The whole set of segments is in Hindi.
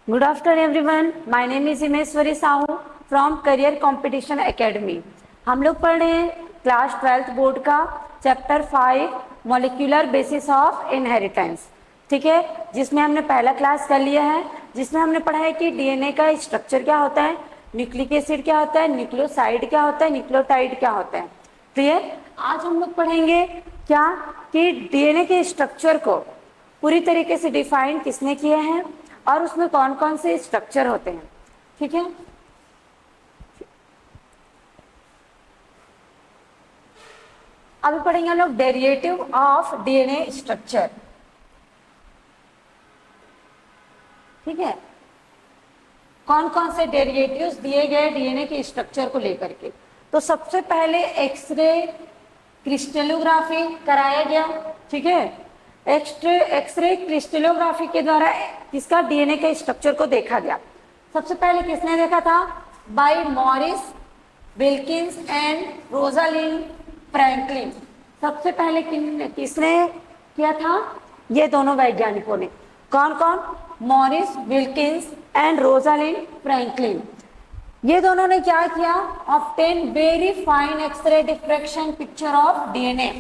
Good afternoon everyone. My name is Himeshwari Sahu from career competition academy. हम लोग पढ़ रहे हैं क्लास 12th बोर्ड का chapter 5 molecular basis of inheritance. ठीक है, जिसमें हमने पहला क्लास कर लिया है, जिसमें हमने पढ़ा है कि डीएनए का स्ट्रक्चर क्या होता है, न्यूक्लिक एसिड क्या होता है, न्यूक्लियोसाइड क्या होता है, न्यूक्लियोटाइड क्या होता है। क्लियर। आज हम लोग पढ़ेंगे क्या कि डीएनए के स्ट्रक्चर को पूरी तरीके से डिफाइन किसने किए हैं और उसमें कौन कौन से स्ट्रक्चर होते हैं। ठीक है, अभी पढ़ेंगे हम लोग डेरिवेटिव ऑफ डीएनए स्ट्रक्चर। ठीक है, कौन कौन से डेरिवेटिव्स दिए गए डीएनए के स्ट्रक्चर को लेकर के। तो सबसे पहले एक्सरे क्रिस्टलोग्राफी कराया गया। ठीक है, एक्सरे क्रिस्टलोग्राफी के द्वारा किसका डीएनए के स्ट्रक्चर को देखा गया। सबसे पहले किसने देखा था? By Maurice Wilkins and Rosalind Franklin. सबसे पहले किसने किया था? ये दोनों वैज्ञानिकों ने। कौन कौन? Maurice Wilkins and Rosalind Franklin. ये दोनों ने क्या किया? Obtain very fine X-ray diffraction picture of DNA.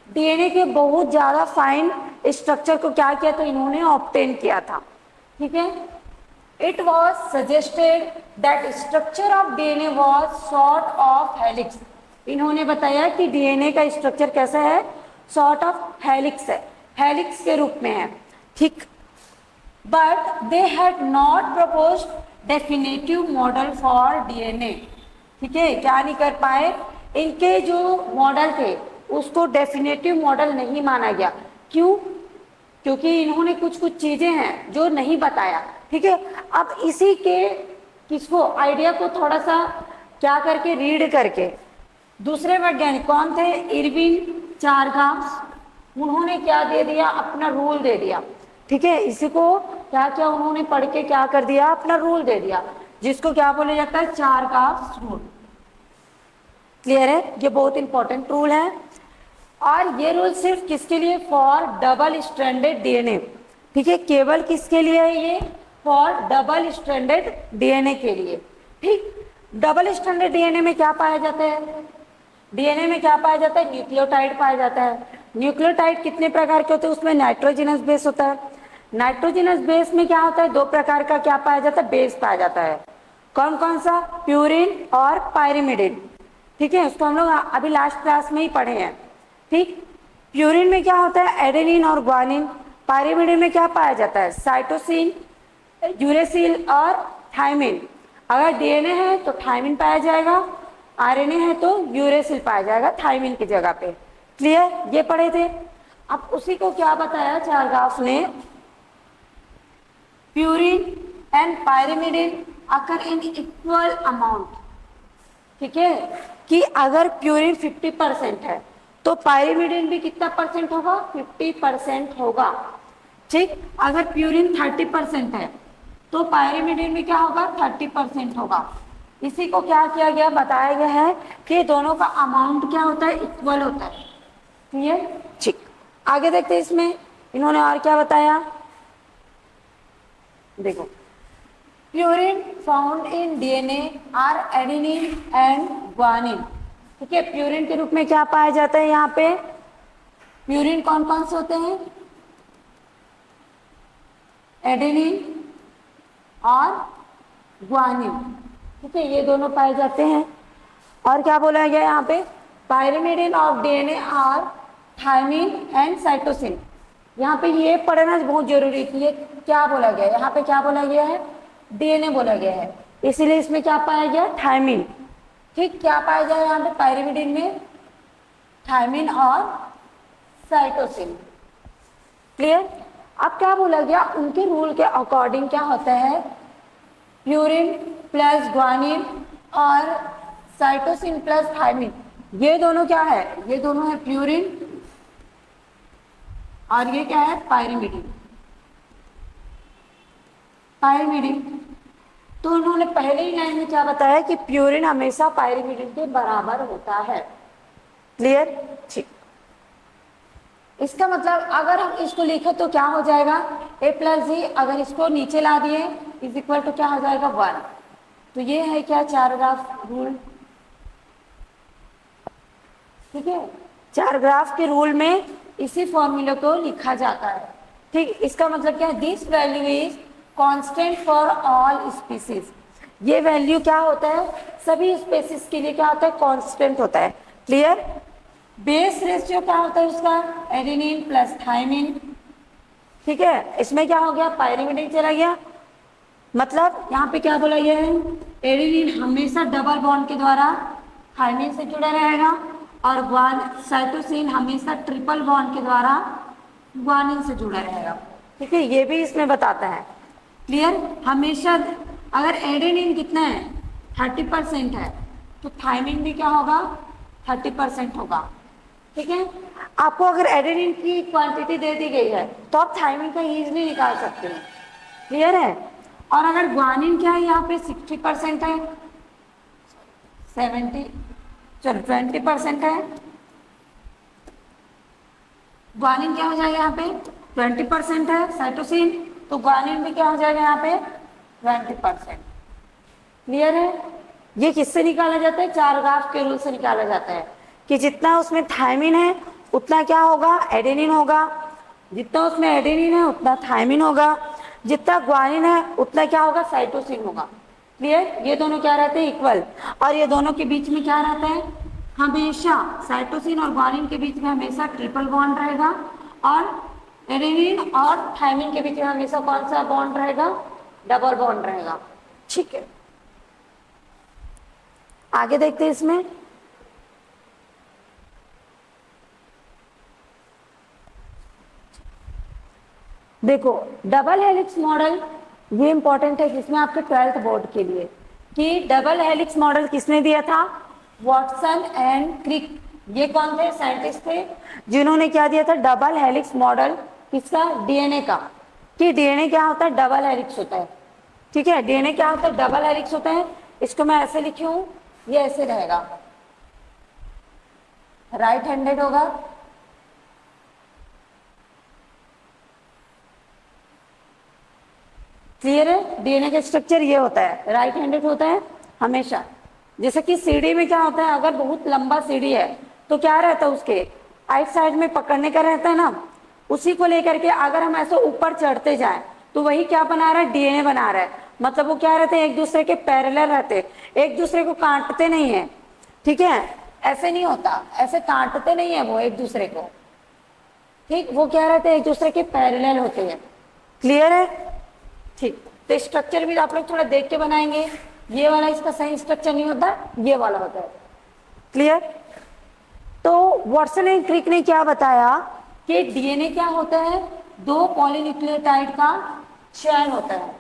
DNA के बहुत ज्यादा फाइन स्ट्रक्चर को क्या किया? तो इन्होंने ऑब्टेन किया था। ठीक है, it was suggested that structure of DNA was sort of helix. इन्होंने बताया कि डीएनए का स्ट्रक्चर कैसा है? सॉर्ट ऑफ हेलिक्स है, हेलिक्स के रूप में है। ठीक, but they had not proposed definitive model for DNA. ठीक है, क्या नहीं कर पाए? इनके जो मॉडल थे उसको डेफिनेटिव मॉडल नहीं माना गया। क्यों? क्योंकि इन्होंने कुछ कुछ चीजें हैं जो नहीं बताया। ठीक है, अब इसी के किसको आइडिया को थोड़ा सा क्या करके रीड करके दूसरे वैज्ञानिक कौन थे? इरविन चारगाव्स। उन्होंने क्या दे दिया? अपना रूल दे दिया। ठीक है, इसी को क्या क्या उन्होंने पढ़ के क्या कर दिया? अपना रूल दे दिया, जिसको क्या बोला जाता है? चारगाव्स रूल। क्लियर है? ये बहुत इंपॉर्टेंट रूल है और ये रूल सिर्फ किसके लिए? For double stranded DNA. ठीक है, केवल किसके लिए है ये? फॉर डबल स्ट्रैंडेड डीएनए के लिए। ठीक, डबल स्ट्रैंडेड डीएनए में क्या पाया जाता है? डीएनए में क्या पाया जाता है? न्यूक्लियोटाइड पाया जाता है। न्यूक्लियोटाइड कितने प्रकार के होते हैं? उसमें नाइट्रोजनस बेस होता है। नाइट्रोजनस बेस में क्या होता है? दो प्रकार का क्या पाया जाता है? बेस पाया जाता है। कौन कौन सा? प्यूरिन और पायरिमिडिन। ठीक है, उसको हम लोग अभी लास्ट क्लास में ही पढ़े हैं। ठीक, प्यूरिन में क्या होता है? एडेनिन और ग्वानिन। पायरिमिडिन में क्या पाया जाता है? साइटोसिन, यूरेसिल और थायमिन। अगर डीएनए है तो थायमिन पाया जाएगा, आरएनए है तो यूरेसिल पाया जाएगा थायमिन की जगह पे। क्लियर? ये पढ़े थे। अब उसी को क्या बताया चारगाफ ने? Purine and pyrimidine occur in equal amount. ठीक है, कि अगर प्यूरिन 50% है तो पायरिमिडिन भी कितना परसेंट होगा? 50% होगा। ठीक, अगर प्यूरिन 30% है तो पायरिमिडिन में क्या होगा? 30% होगा। इसी को क्या किया गया? बताया गया है कि दोनों का अमाउंट क्या होता है? इक्वल होता है। क्लियर? ठीक, आगे देखते हैं इसमें इन्होंने और क्या बताया। देखो, purine found in DNA are adenine and guanine. ठीक है, प्यूरिन के रूप में क्या पाया जाता है? यहाँ पे प्यूरिन कौन कौन से होते हैं? एडेनिन और ग्वानिन। ठीक है, ये दोनों पाए जाते हैं। और क्या बोला गया यहाँ पे? Pyrimidine of DNA are thymine and cytosine. यहाँ पे ये पढ़ना बहुत जरूरी है। ये क्या बोला गया? यहाँ पे क्या बोला गया है? डीएनए बोला गया है, इसीलिए इसमें क्या पाया गया? थायमिन। ठीक, क्या पाया जाए यहाँ पे? पायरिमिडिन में थायमिन और साइटोसिन। क्लियर? अब क्या बोला गया? उनके रूल के अकॉर्डिंग क्या होता है? प्यूरिन प्लस ग्वानिन और साइटोसिन प्लस थायमिन, ये दोनों क्या है? ये दोनों है प्यूरिन और ये क्या है? पायरिमिडिन। पायरिमिडिन तो उन्होंने पहले ही लाइन में क्या बताया कि प्यूरिन हमेशा पायरिमिडिन के बराबर होता है। क्लियर? ठीक, इसका मतलब अगर हम इसको लिखे तो क्या हो जाएगा? a प्लस जी। अगर इसको नीचे ला दिए इज इक्वल टू क्या हो जाएगा 1। तो ये है क्या, 4 ग्राफ रूल। ठीक है, 4 ग्राफ के रूल में इसी फॉर्मूले को लिखा जाता है। ठीक, इसका मतलब क्या है, this value is constant for all species. ये वैल्यू क्या होता है, सभी स्पीसीज के लिए क्या होता है, कांस्टेंट होता है। क्लियर। बेस रेशियो क्या होता है उसका, एडेनिन प्लस थायमिन। ठीक है, इसमें क्या हो गया, पायरीमिडिन चला गया। मतलब यहाँ पे क्या बोला गया है, एडेनिन हमेशा डबल बॉन्ड के द्वारा थायमिन से जुड़ा रहेगा और साइटोसिन हमेशा ट्रिपल बॉन्ड के द्वारा ग्वानिन से जुड़ा रहेगा। ठीक है, ये भी इसमें बताता है। क्लियर। हमेशा अगर एडेनिन कितना है, 30% है, तो थायमिन भी क्या होगा, 30% होगा। ठीक है, आपको अगर एडेनिन की क्वांटिटी दे दी गई है तो आप थायमिन का इजीली निकाल सकते हैं। क्लियर है। और अगर ग्वानिन क्या है, यहाँ पे 60% है, 20% है। ग्वानिन क्या हो जाएगा यहाँ पे, 20% है साइटोसिन, तो ग्वानिन भी क्या हो जाएगा यहाँ पे 20%। क्लियर है। ये किससे निकाला जाता है, 4 ग्राफ के रूल से निकाला जाता है कि जितना उसमें थायमिन है उतना क्या होगा, एडेनिन होगा। जितना उसमें एडेनिन है उतना थायमिन होगा। जितना ग्वानिन है उतना क्या होगा, साइटोसिन होगा। क्लियर। ये दोनों क्या रहते हैं, इक्वल। और ये दोनों के बीच में क्या रहता है, हमेशा साइटोसिन और ग्वानिन के बीच में हमेशा ट्रिपल बॉन्ड रहेगा और एडेनिन और थायमिन के बीच में हमेशा कौन सा बॉन्ड रहेगा, डबल बॉन्ड रहेगा। ठीक है, आगे देखते हैं इसमें। देखो डबल हेलिक्स मॉडल, ये इंपॉर्टेंट है जिसमें आपके 12th बोर्ड के लिए, कि डबल हेलिक्स मॉडल किसने दिया था, वॉटसन एंड क्रिक। ये कौन थे, साइंटिस्ट थे जिन्होंने क्या दिया था, डबल हेलिक्स मॉडल। किसका, डीएनए का, कि डीएनए क्या होता है, डबल हेलिक्स होता है। ठीक है, डीएनए क्या होता है, डबल हेलिक्स होता है। इसको मैं ऐसे लिखी हूं, ये ऐसे रहेगा, राइट हैंडेड होगा। क्लियर है। डीएनए का स्ट्रक्चर ये होता है, राइट हैंडेड होता है हमेशा। जैसे कि सीढ़ी में क्या होता है, अगर बहुत लंबा सीढ़ी है तो क्या रहता है, उसके राइट साइड में पकड़ने का रहता है ना, उसी को लेकर के अगर हम ऐसे ऊपर चढ़ते जाएं तो वही क्या बना रहा है, डीएनए बना रहा है। मतलब वो क्या रहते हैं, एक दूसरे के पैरेलल रहते हैं, एक दूसरे को काटते नहीं है। ठीक है, ऐसे नहीं होता, ऐसे काटते नहीं है वो एक दूसरे को। ठीक, वो क्या रहते हैं, एक दूसरे के पैरेलल होते हैं। क्लियर है। ठीक, तो स्ट्रक्चर भी आप लोग थोड़ा देख के बनाएंगे। ये वाला इसका सही स्ट्रक्चर नहीं होता, ये वाला होता है। क्लियर। तो वॉटसन एंड क्रिक ने क्या बताया कि डीएनए क्या होता है, 2 पॉलीन्यूक्लियोटाइड का चैन होता है।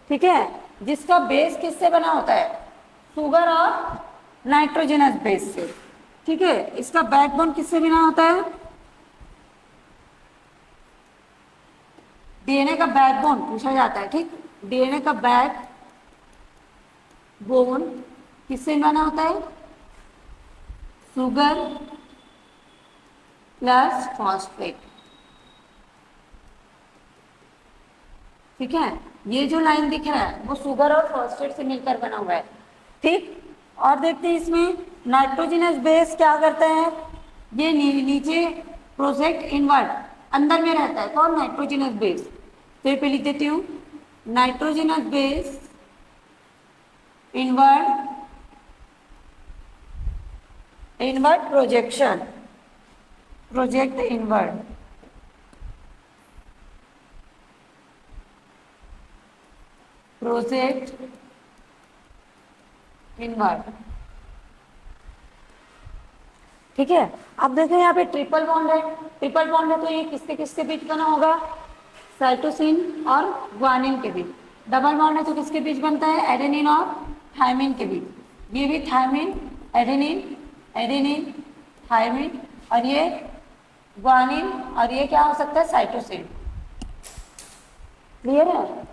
ठीक है, जिसका बेस किससे बना होता है, सुगर और नाइट्रोजनस बेस से। ठीक है, इसका बैकबोन किससे बना होता है, डीएनए का बैकबोन पूछा जाता है। ठीक, डीएनए का बैक बोन किससे बना होता है, सुगर प्लस फॉस्फेट। ठीक है, ये जो लाइन दिख रहा है वो सुगर और फॉस्फेट से मिलकर बना हुआ है। ठीक, और देखते हैं इसमें नाइट्रोजनस बेस क्या करता है, ये नीचे प्रोजेक्ट इनवर्ट अंदर में रहता है, कौन, नाइट्रोजनस बेस। तो ये पे लिख देती हूँ, nitrogenous base invert projection, project invert. Project invert. ठीक है, अब देखें यहाँ पे ट्रिपल बॉन्ड है, ट्रिपल बॉन्ड है तो ये किसके किसके बीच बना होगा, साइटोसिन और ग्वानिन के बीच। डबल बॉन्ड है तो किसके बीच बनता है, एडेनिन और थायमिन के बीच। ये भी थायमिन, एडेनिन, एडेनिन, थायमिन, और ये ग्वानिन, और ये क्या हो सकता है, साइटोसिन। क्लियर है।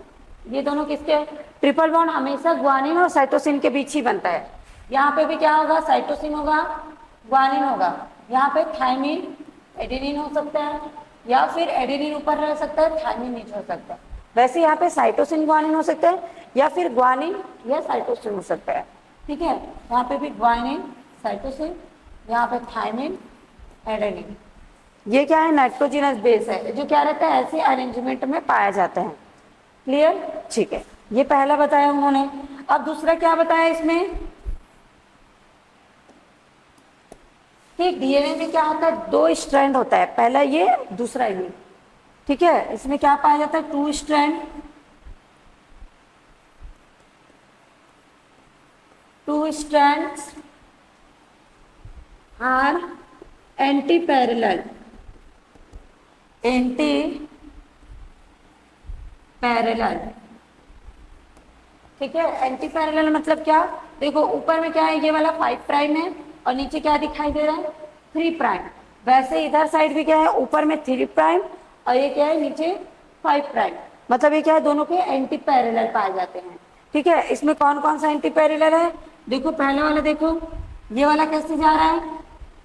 ये दोनों किसके, ट्रिपल बॉन्ड हमेशा ग्वानिन और साइटोसिन के बीच ही बनता है। यहाँ पे भी क्या होगा, साइटोसिन होगा, ग्वानिन होगा। यहाँ पे थायमिन, एडेनिन हो सकता है, या फिर एडेनिन ऊपर रह सकता है, थायमिन नीचे हो सकता है। वैसे यहाँ पे साइटोसिन ग्वानिन हो सकता है, या फिर ग्वानिन या साइटोसिन हो सकता है। ठीक है, यहाँ पे भी ग्वानिन, साइटोसिन, यहाँ पे थायमिन, एडेनिन। ये क्या है, नाइट्रोजिनस बेस है जो क्या रहता है, ऐसे अरेंजमेंट में पाया जाता है। क्लियर? ठीक है, ये पहला बताया उन्होंने। अब दूसरा क्या बताया इसमें कि डीएनए में क्या होता है, 2 स्ट्रैंड होता है, पहला ये, दूसरा ये। ठीक है, इसमें क्या पाया जाता है, 2 strand, 2 strands are anti-parallel, anti-parallel। ठीक है, एंटी पैरेलल मतलब क्या, देखो ऊपर में क्या है, ये वाला 5 प्राइम है और नीचे क्या दिखाई दे रहा है, 3 प्राइम। वैसे इधर साइड भी क्या है, ऊपर में 3 प्राइम और ये क्या है, नीचे 5 प्राइम। मतलब ये क्या है, दोनों के एंटी पैरेलल पाए जाते हैं। ठीक है, इसमें कौन कौन सा एंटी पैरेलल है, देखो पहले वाला देखो, ये वाला कैसे जा रहा है,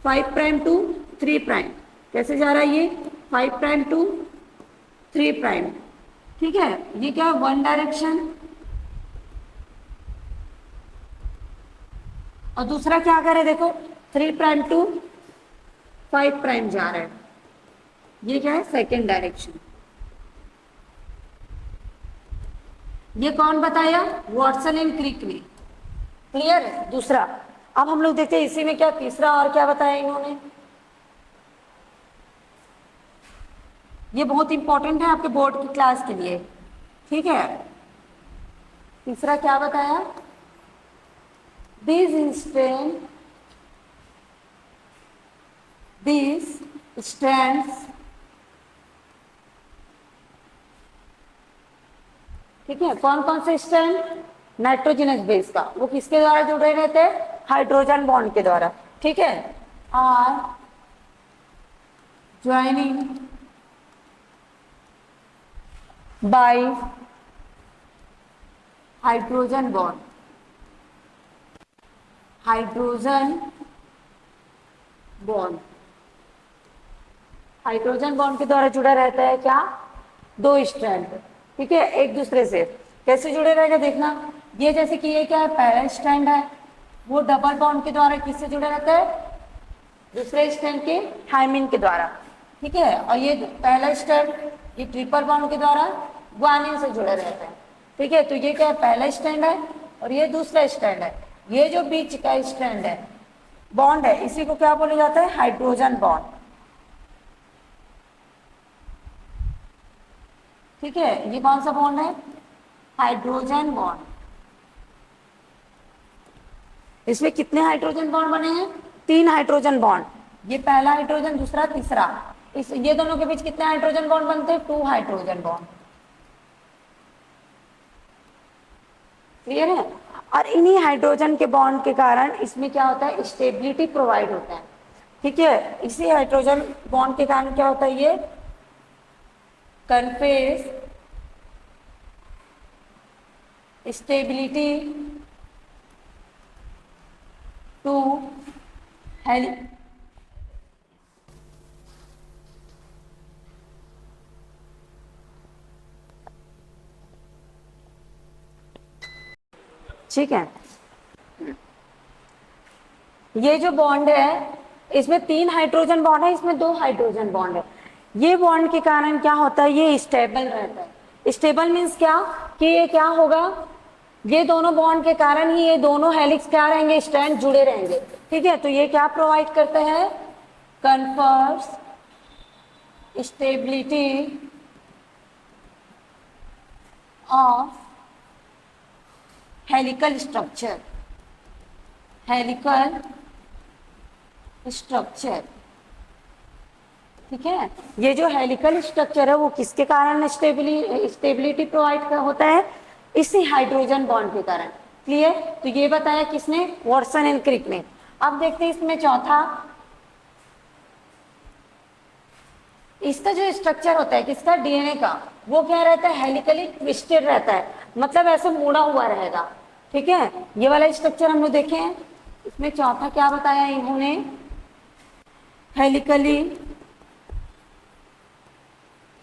5 प्राइम टू 3 प्राइम। कैसे जा रहा है ये, 5 प्राइम टू 3 प्राइम। ठीक है, ये क्या है, वन डायरेक्शन। और दूसरा क्या करे, देखो 3 प्राइम टू 5 प्राइम जा रहा है, ये क्या है, सेकेंड डायरेक्शन। ये कौन बताया, वॉटसन एंड क्रिक ने। क्लियर है? दूसरा, अब हम लोग देखते हैं इसी में क्या तीसरा और क्या बताया इन्होंने। ये बहुत इंपॉर्टेंट है आपके बोर्ड की क्लास के लिए। ठीक है, तीसरा क्या बताया, these strands, ठीक है, कौन कौन से स्ट्रैंड, नाइट्रोजनस बेस का, वो किसके द्वारा जुड़े रहते हैं, हाइड्रोजन बॉन्ड के द्वारा। ठीक है, are joining by hydrogen bond, hydrogen bond, hydrogen bond के द्वारा जुड़ा रहता है क्या, 2 स्ट्रैंड। ठीक है, एक दूसरे से कैसे जुड़े रहेगा देखना, ये जैसे कि ये क्या है, पहला स्ट्रैंड है, वो डबल बॉन्ड के द्वारा किससे जुड़ा रहता है, दूसरे स्ट्रैंड के थायमिन के द्वारा। ठीक है, और ये पहला स्ट्रैंड ये ट्रिपल बॉन्ड के द्वारा ग्वानिन से जुड़ा रहता है। ठीक है, तो ये क्या है, पहला स्ट्रैंड है और ये दूसरा स्ट्रैंड है, ये जो बीच का स्ट्रैंड है, बॉन्ड है, इसी को क्या बोला जाता है, हाइड्रोजन बॉन्ड। ठीक है, ये कौन सा बॉन्ड है, हाइड्रोजन बॉन्ड। इसमें कितने हाइड्रोजन बॉन्ड बने हैं, 3 हाइड्रोजन बॉन्ड, ये पहला हाइड्रोजन, दूसरा, तीसरा। इस ये दोनों के बीच कितने हाइड्रोजन बॉन्ड बनते हैं, 2 हाइड्रोजन बॉन्ड। क्लियर है? और इन्हीं हाइड्रोजन के बॉन्ड के कारण इसमें क्या होता है, स्टेबिलिटी प्रोवाइड होता है। ठीक है, इसी हाइड्रोजन बॉन्ड के कारण क्या होता है, ये कन्फेस स्टेबिलिटी टू हेली, ठीक है, ये जो बॉन्ड है इसमें 3 हाइड्रोजन बॉन्ड है, इसमें 2 हाइड्रोजन बॉन्ड है। ये बॉन्ड के कारण क्या होता है, ये स्टेबल रहता है। स्टेबल मीन्स क्या, कि ये क्या होगा, ये दोनों बॉन्ड के कारण ही ये दोनों हेलिक्स क्या रहेंगे, स्ट्रैंड जुड़े रहेंगे। ठीक है, तो ये क्या प्रोवाइड करता है, confers stability of helical structure, helical structure. ठीक है, ये जो हेलिकल स्ट्रक्चर है वो किसके कारण स्टेबिलिटी प्रोवाइड होता है, इसी हाइड्रोजन बॉन्ड के कारण। क्लियर? तो ये बताया किसने, वॉटसन एंड क्रिक ने। अब देखते हैं इसमें चौथा, इसका जो स्ट्रक्चर होता है किसका, डीएनए का, वो क्या रहता है, हेलिकली ट्विस्टेड रहता है, मतलब ऐसे मुड़ा हुआ रहेगा। ठीक है, ये वाला स्ट्रक्चर हम लोग देखे हैं। इसमें चौथा क्या बताया इन्होंने,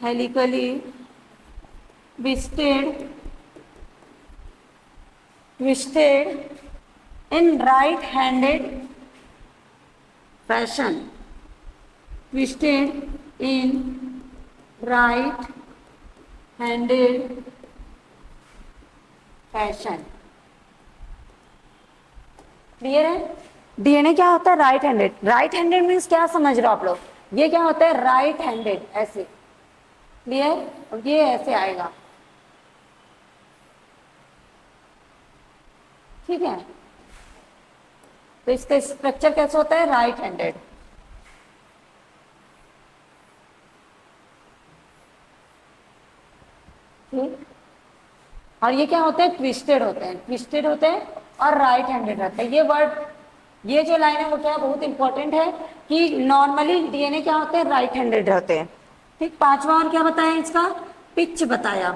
helically twisted twisted in right handed fashion, twisted in right handed fashion। Clear है? डीएनए क्या होता है? Right handed. Right handed means क्या समझ रहे हो आप लोग? ये क्या होता है? राइट हैंडेड, ऐसे। क्लियर? और ये ऐसे आएगा, ठीक है? तो इसका स्ट्रक्चर कैसे होता है? Right handed. ठीक। और ये क्या होते हैं? ट्विस्टेड होते हैं, ट्विस्टेड होते हैं और राइट हैंडेड रहते हैं। ये वर्ड, ये जो लाइन है वो क्या बहुत इंपॉर्टेंट है कि नॉर्मली डीएनए क्या होते हैं? राइट हैंडेड रहते हैं। ठीक। पांचवा और क्या बताया इसका? पिच बताया।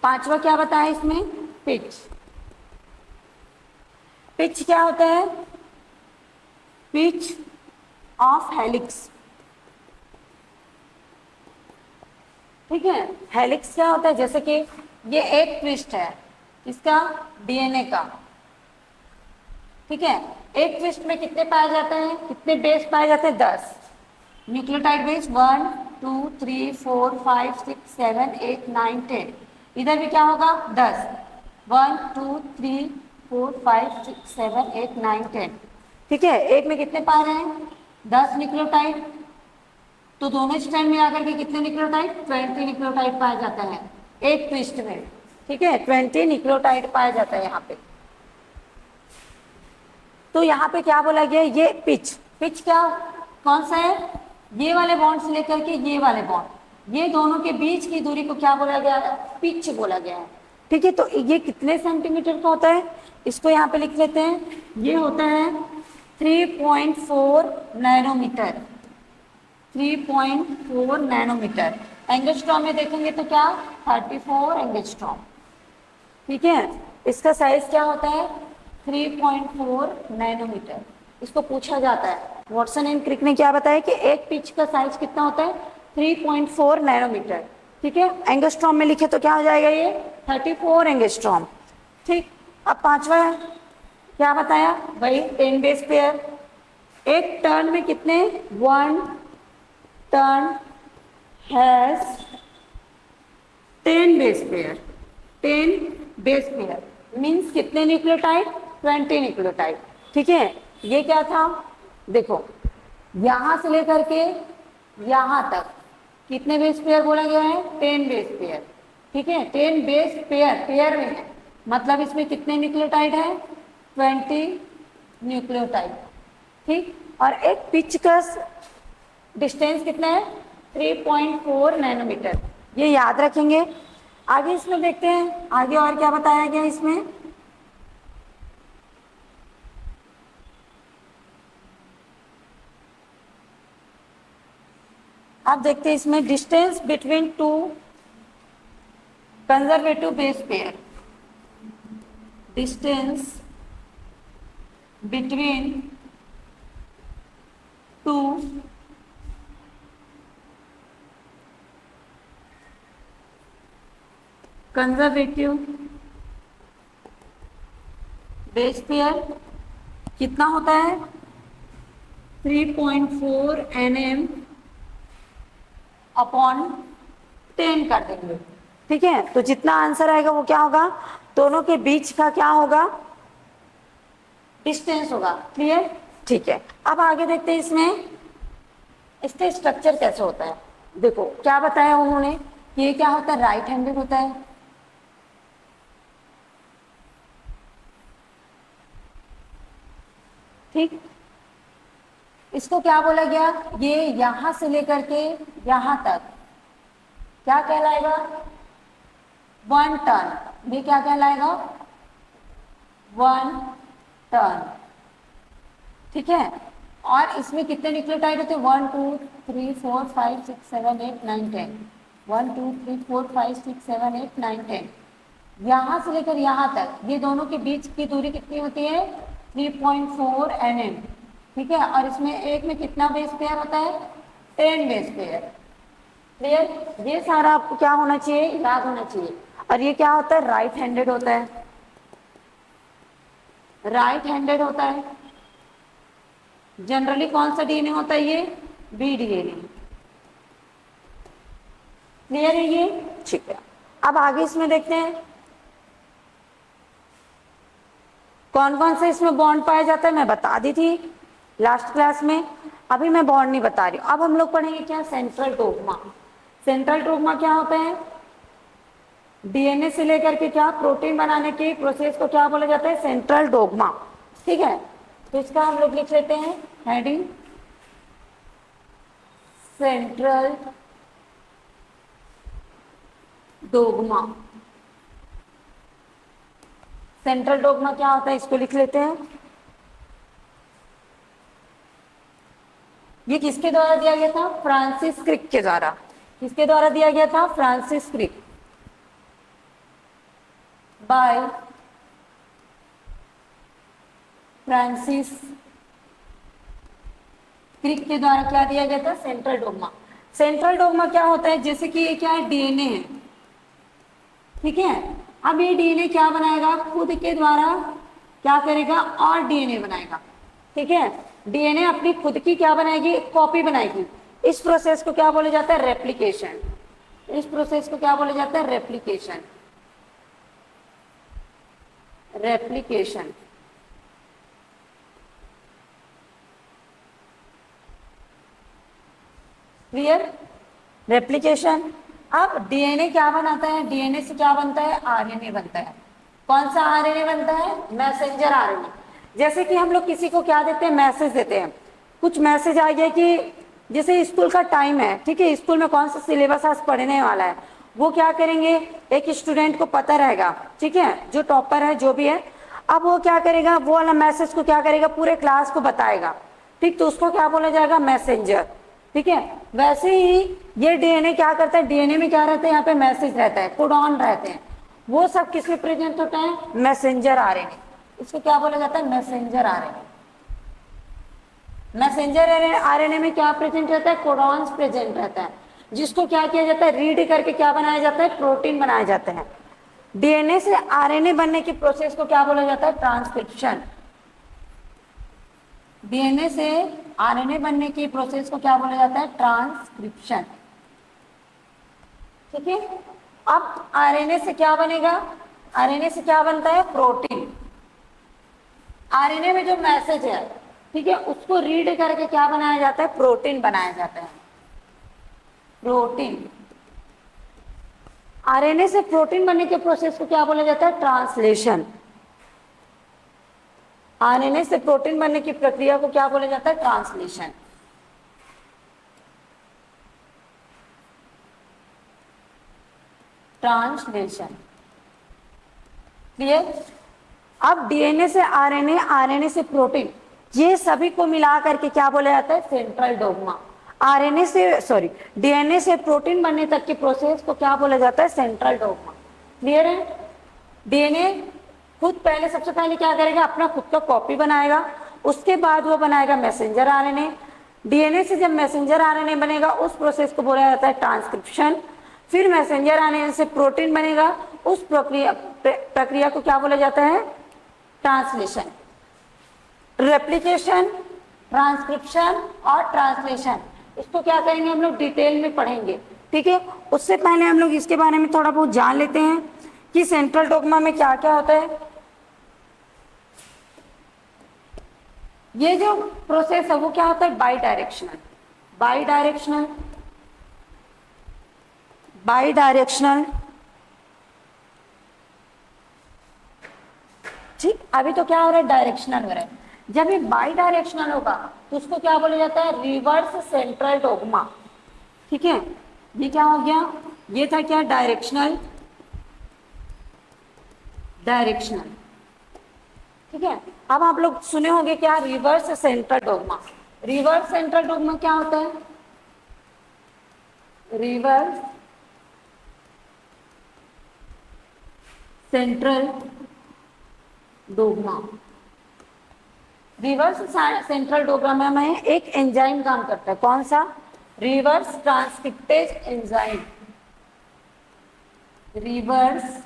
पांचवा क्या बताया इसमें? पिच। पिच क्या होता है? Pitch of helix. ठीक है? हेलिक्स क्या होता है? जैसे कि ये एक ट्विस्ट है इसका, डीएनए का। ठीक है? एक ट्विस्ट में कितने पाए जाते हैं? कितने बेस पाए जाते हैं? 10 न्यूक्लियोटाइड बेस। 1 2 3 4 5 6 7 8 9 10। इधर भी क्या होगा? 10। 1 2 3 4 5 6 7 8 9 10। ठीक है? एक में कितने पा रहे हैं? 10 न्यूक्लियोटाइड। तो दोनों स्ट्रैंड में आकर के कितने न्यूक्लियोटाइड? 20 न्यूक्लियोटाइड पाए जाते हैं एक ट्विस्ट में। ठीक है? 20 न्यूक्लियोटाइड पाया जाता है यहाँ पे। तो यहाँ पे क्या बोला गया? ये पिच। पिच क्या कौन सा है? ये वाले बॉन्ड से लेकर के ये वाले बॉन्ड, ये दोनों के बीच की दूरी को क्या बोला गया है? पिच बोला गया है। ठीक है? तो ये कितने सेंटीमीटर का होता है? इसको यहाँ पे लिख लेते हैं। ये होता है 3.4 नैनोमीटर। 3.4 नैनोमीटर। एंगस्ट्रॉम में देखेंगे तो क्या? 34 एंगस्ट्रॉम। ठीक है? इसका साइज क्या होता है? 3.4 नैनोमीटर। इसको पूछा जाता है। वॉटसन एंड क्रिक ने क्या बताया कि एक पिच का साइज कितना होता है? 3.4 नैनोमीटर। ठीक है? एंगस्ट्रॉम में लिखे तो क्या हो जाएगा? ये 34 एंगस्ट्रॉम। ठीक। अब पांचवा क्या बताया? वही 10 बेस पेयर। एक टर्न में कितने? 1 turn has 10 base pair. 10 base pair means कितने न्यूक्लियोटाइड? 20 न्यूक्लियोटाइड। ठीक है? ये क्या था? देखो, यहां से लेकर के यहां तक कितने बेस पेयर बोला गया है? 10 बेस पेयर। ठीक है? 10 बेस पेयर, पेयर में है मतलब इसमें कितने न्यूक्लियोटाइड है? 20 न्यूक्लियोटाइड। ठीक। और एक पिच का डिस्टेंस कितना है? 3.4 नैनोमीटर। ये याद रखेंगे। आगे इसमें देखते हैं आगे और क्या बताया गया इसमें। आप देखते हैं इसमें distance between two conservative base pair. Distance between two conservative base pair कितना होता है? 3.4 nm अपॉन 10 कर देंगे। ठीक है? तो जितना आंसर आएगा वो क्या होगा? दोनों के बीच का क्या होगा? डिस्टेंस होगा। क्लियर? ठीक है। अब आगे देखते हैं इसमें इसका स्ट्रक्चर कैसे होता है। देखो क्या बताया उन्होंने कि ये क्या होता है? राइट हैंडेड होता है। ठीक। इसको क्या बोला गया? ये यहां से लेकर के यहां तक क्या कहलाएगा? 1 टर्न। ये क्या कहलाएगा? 1 टर्न। ठीक है? और इसमें कितने न्यूक्लियोटाइड होते हैं? 1 2 3 4 5 6 7 8 9 10। 1 2 3 4 5 6 7 8 9 10। यहां से लेकर यहां तक ये दोनों के बीच की दूरी कितनी होती है? 3.4 nm। ठीक है? और इसमें एक में कितना बेस पेयर होता है? 10 बेस पेयर। क्लियर? ये सारा आपको क्या होना चाहिए? याद होना चाहिए। और ये क्या होता है? राइट हैंडेड होता है। राइट हैंडेड होता है। जनरली कौन सा डीएनए होता है ये? B DNA. क्लियर है ये? ठीक है, अब आगे इसमें देखते हैं कौन कौन से इसमें बॉन्ड पाया जाता है। मैं बता दी थी लास्ट क्लास में, अभी मैं बॉन्ड नहीं बता रही हूं। अब हम लोग पढ़ेंगे क्या? Central dogma. सेंट्रल डोग्मा क्या होता है? डीएनए से लेकर के क्या प्रोटीन बनाने की प्रोसेस को क्या बोला जाता है? Central dogma. ठीक है, तो इसका हम लोग लिख लेते हैं heading central dogma. Central dogma क्या होता है इसको लिख लेते हैं। ये किसके द्वारा दिया गया था? फ्रांसिस क्रिक के द्वारा। किसके द्वारा दिया गया था? Francis Crick. By Francis Crick के द्वारा क्या दिया गया था? Central dogma. सेंट्रल डोग्मा क्या होता है? जैसे कि ये क्या है? डीएनए है, ठीक है। अब ये डीएनए क्या बनाएगा? खुद के द्वारा क्या करेगा? और डीएनए बनाएगा, ठीक है। डीएनए अपनी खुद की क्या बनाएगी? कॉपी बनाएगी। इस प्रोसेस को क्या बोला जाता है? रेप्लिकेशन। इस प्रोसेस को क्या बोला जाता है? रेप्लिकेशन। रेप्लिकेशन। क्लियर? रेप्लिकेशन। अब डीएनए क्या बनाता है? डीएनए से क्या बनता है? आरएनए बनता है। कौन सा आरएनए बनता है? Messenger RNA. जैसे कि हम लोग किसी को क्या देते हैं? मैसेज देते हैं। कुछ मैसेज आ गया कि जैसे स्कूल का टाइम है, ठीक है, स्कूल में कौन सा सिलेबस आज पढ़ने वाला है, वो क्या करेंगे? एक स्टूडेंट को पता रहेगा, ठीक है, जो टॉपर है जो भी है। अब वो क्या करेगा? वो वाला मैसेज को क्या करेगा? पूरे क्लास को बताएगा, ठीक, तो उसको क्या बोला जाएगा? मैसेंजर, ठीक है। वैसे ही ये डीएनए क्या करता है? डीएनए में क्या रहता है? यहाँ पे मैसेज रहता है, कोडॉन रहते हैं, वो सब किसमें प्रेजेंट होता है? Messenger RNA. इसको क्या बोला जाता है? Messenger RNA. मैसेंजर आरएनए में क्या प्रेजेंट रहता है? कोडॉन्स प्रेजेंट रहता है, जिसको क्या किया जाता है? रीड करके क्या बनाया जाता है? प्रोटीन बनाए जाते हैं। डीएनए से आरएनए बनने की प्रोसेस को क्या बोला जाता है? ट्रांसक्रिप्शन। डीएनए से आरएनए बनने की प्रोसेस को क्या बोला जाता है? ट्रांसक्रिप्शन, ठीक है। अब आरएनए से क्या बनेगा? आरएनए से क्या बनता है? प्रोटीन। आरएनए में जो मैसेज है, ठीक है, उसको रीड करके क्या बनाया जाता है? प्रोटीन बनाया जाता है। प्रोटीन। आरएनए से प्रोटीन बनने के प्रोसेस को क्या बोला जाता है? ट्रांसलेशन। आरएनए से प्रोटीन बनने की प्रक्रिया को क्या बोला जाता है? ट्रांसलेशन। ट्रांसलेशन। क्लियर? अब डीएनए से आरएनए, आरएनए से प्रोटीन, ये सभी को मिला करके क्या बोला जाता है? Central dogma. आरएनए से सॉरी डीएनए से प्रोटीन बनने तक के प्रोसेस को क्या बोला जाता है? Central dogma. क्लियर है? डीएनए खुद पहले सबसे पहले क्या करेगा? अपना खुद का कॉपी बनाएगा, उसके बाद वो बनाएगा मैसेंजर आरएनए। डीएनए से जब मैसेंजर आरएनए बनेगा, उस प्रोसेस को बोला जाता है ट्रांसक्रिप्शन। फिर मैसेंजर आरएनए से प्रोटीन बनेगा, उस प्रक्रिया को क्या बोला जाता है? ट्रांसलेशन। रेप्लिकेशन, ट्रांसक्रिप्शन और ट्रांसलेशन, इसको क्या करेंगे हम लोग? डिटेल में पढ़ेंगे, ठीक है। उससे पहले हम लोग इसके बारे में थोड़ा बहुत जान लेते हैं कि सेंट्रल डोग्मा में क्या क्या होता है। ये जो प्रोसेस है वो क्या होता है? By directional. By directional, by directional, ठीक। अभी तो क्या हो रहा है? डायरेक्शनल हो रहा है। जब ये बाई डायरेक्शनल होगा तो उसको क्या बोला जाता है? रिवर्स सेंट्रल डोग्मा, ठीक है। ये क्या हो गया? ये था क्या? डायरेक्शनल। डायरेक्शनल, ठीक है। अब आप लोग सुने होंगे क्या? Reverse central dogma. Reverse central dogma क्या होता है? Reverse central dogma. Reverse central dogma में एक एंजाइम काम करता है। कौन सा? Reverse transcriptase enzyme. Reverse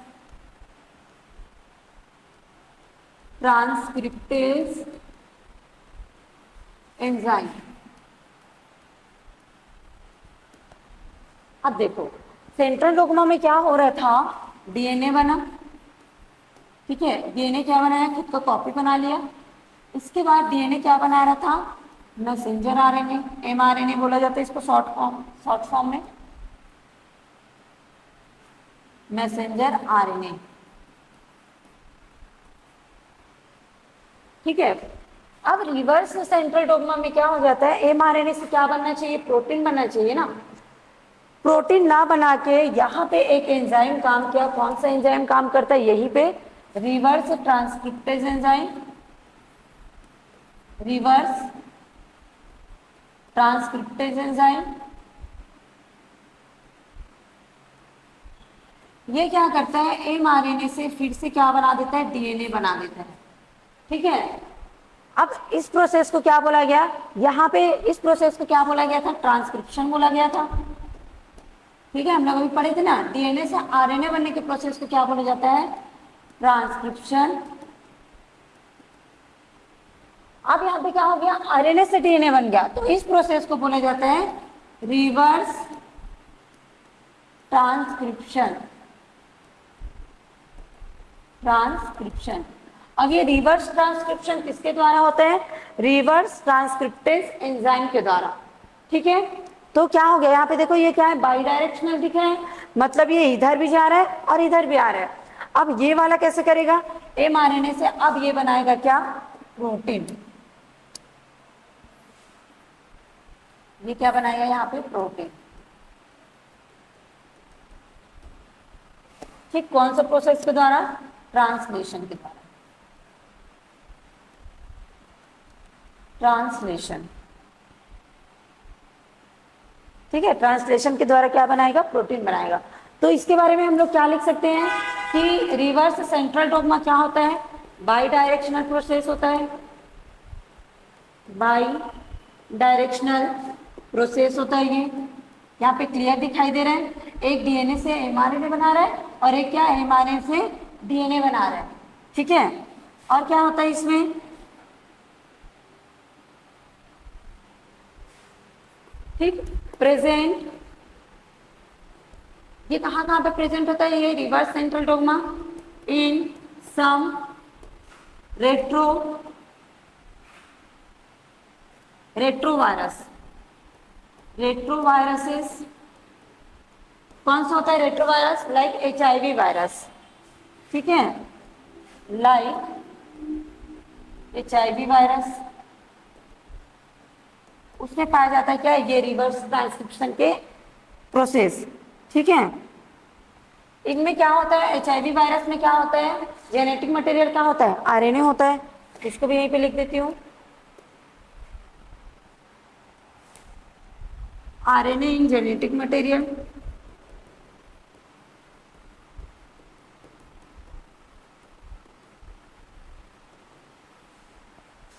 transcriptase enzyme. अब देखो सेंट्रल डोग्मा में क्या हो रहा था, डीएनए बना, ठीक है, डीएनए क्या बनाया, खुद का कॉपी बना लिया। इसके बाद डीएनए क्या बना रहा था, मैसेंजर आरएनए, एमआरएनए बोला जाता है इसको शॉर्ट फॉर्म में, मैसेंजर आरएनए, ठीक है। अब रिवर्स सेंट्रल डोग्मा में क्या हो जाता है, एमआरएनए से क्या बनना चाहिए, प्रोटीन बनना चाहिए ना। प्रोटीन ना बना के यहाँ पे एक एंजाइम काम किया, कौन सा एंजाइम काम करता है, यहीं पे reverse transcriptase enzyme, reverse transcriptase enzyme. ये क्या करता है, एमआरएनए से फिर से क्या बना देता है, डीएनए बना देता है, ठीक है। अब इस प्रोसेस को क्या बोला गया, यहाँ पे इस प्रोसेस को क्या बोला गया था, ट्रांसक्रिप्शन बोला गया था, ठीक है। हम लोग अभी पढ़े थे ना, डीएनए से आरएनए बनने के प्रोसेस को क्या बोला जाता है, ट्रांसक्रिप्शन। अब यहाँ पे क्या हो गया, आरएनए से डीएनए बन गया, तो इस प्रोसेस को बोला जाता है रिवर्स ट्रांसक्रिप्शन, ट्रांसक्रिप्शन। अब ये रिवर्स ट्रांसक्रिप्शन किसके द्वारा होता है, रिवर्स ट्रांसक्रिप्टेज एंजाइम के द्वारा, ठीक है। तो क्या हो गया, यहाँ पे देखो ये क्या है, बाई डायरेक्शनल दिख रहा है, मतलब ये इधर भी जा रहा है और इधर भी आ रहा है। अब ये वाला कैसे करेगा, एमआरएनए से अब ये बनाएगा क्या, प्रोटीन। ये क्या बनाएगा यहाँ पे, प्रोटीन, ठीक। कौन सा प्रोसेस के द्वारा, ट्रांसलेशन के द्वारा, ट्रांसलेशन, ठीक है। ट्रांसलेशन के द्वारा क्या बनाएगा, प्रोटीन बनाएगा। तो इसके बारे में हम लोग क्या लिख सकते हैं कि रिवर्स सेंट्रल डोग्मा क्या होता है, बाई डायरेक्शनल प्रोसेस होता है, बाई डायरेक्शनल प्रोसेस होता है। ये यहाँ पे क्लियर दिखाई दे रहा है, एक डीएनए से एमआरएनए बना रहा है और एक क्या, एमआरएनए से डीएनए बना रहा है, ठीक है। और क्या होता है इसमें, ठीक, प्रेजेंट, ये कहाँ कहाँ पे प्रेजेंट होता है, ये रिवर्स सेंट्रल डोग्मा इन सम रेट्रोवायरस, रेट्रोवायरसेस। कौन सा होता है रेट्रोवायरस, लाइक एचआईवी वायरस, ठीक है, लाइक एचआईवी वायरस, उसमें पाया जाता है क्या, ये रिवर्स ट्रांसक्रिप्शन के प्रोसेस, ठीक है। इनमें क्या होता है, एचआईवी वायरस में क्या होता है, जेनेटिक मटेरियल क्या होता है, आरएनए होता है, इसको भी यहीं पे लिख देती हूँ, आरएनए इन जेनेटिक मटेरियल,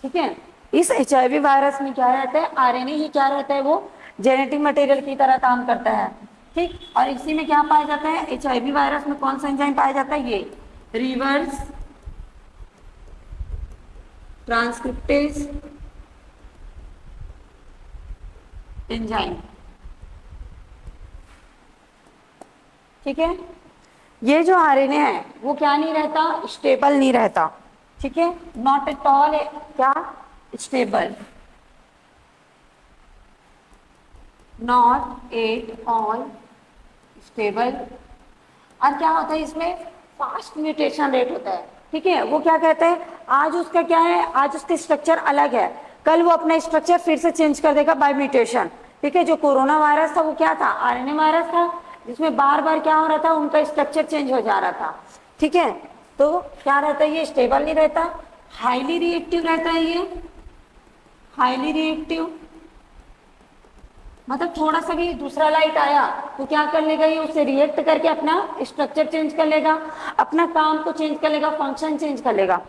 ठीक है। इस एचआईवी वायरस में क्या रहता है, आरएनए ही क्या रहता है, वो जेनेटिक मटेरियल की तरह काम करता है, ठीक। और इसी में क्या पाया जाता है, एचआईवी वायरस में कौन सा एंजाइम पाया जाता है, ये रिवर्स ट्रांसक्रिप्टेज एंजाइम, ठीक है। ये जो आरएनए है वो क्या नहीं रहता, स्टेबल नहीं रहता, ठीक है, नॉट एट ऑल क्या, stable, not at all stable. और क्या होता है इसमें, फास्ट म्यूटेशन रेट होता है, ठीक है। वो क्या कहते हैं, आज उसका क्या है, आज उसका स्ट्रक्चर अलग है, कल वो अपना स्ट्रक्चर फिर से चेंज कर देगा बाय म्यूटेशन, ठीक है। जो कोरोना वायरस था वो क्या था, आरएनए वायरस था, जिसमें बार बार क्या हो रहा था, उनका स्ट्रक्चर चेंज हो जा रहा था, ठीक है। तो क्या रहता है, ये स्टेबल नहीं रहता, हाईली रिएक्टिव रहता है, ये हाईली रिएक्टिव, मतलब थोड़ा सा भी दूसरा लाइट आया तो क्या कर लेगा, ये उससे रिएक्ट करके अपना स्ट्रक्चर चेंज कर लेगा, अपना काम को चेंज कर लेगा, फंक्शन चेंज कर लेगा,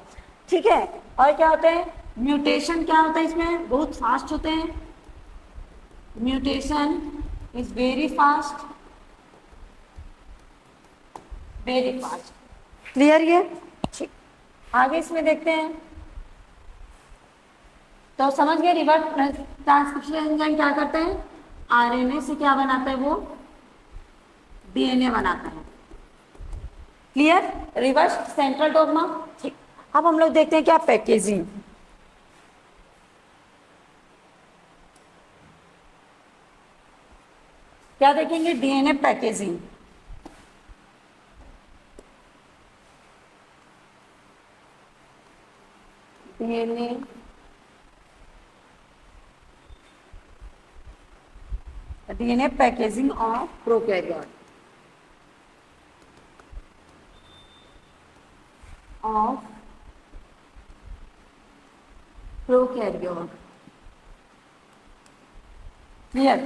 ठीक है। और क्या होता है, म्यूटेशन क्या होता है इसमें, बहुत फास्ट होते हैं, mutation is very fast, very fast, clear ये, ठीक। आगे इसमें देखते हैं। तो समझ गए रिवर्स ट्रांसक्रिप्शन एंजाइम क्या करते हैं, आरएनए से क्या बनाता है, वो डीएनए बनाता है। Clear, reverse central dogma. ठीक, अब हम लोग देखते हैं क्या पैकेजिंग। क्या देखेंगे, DNA packaging. DNA DNA packaging of prokaryote of prokaryote. Clear,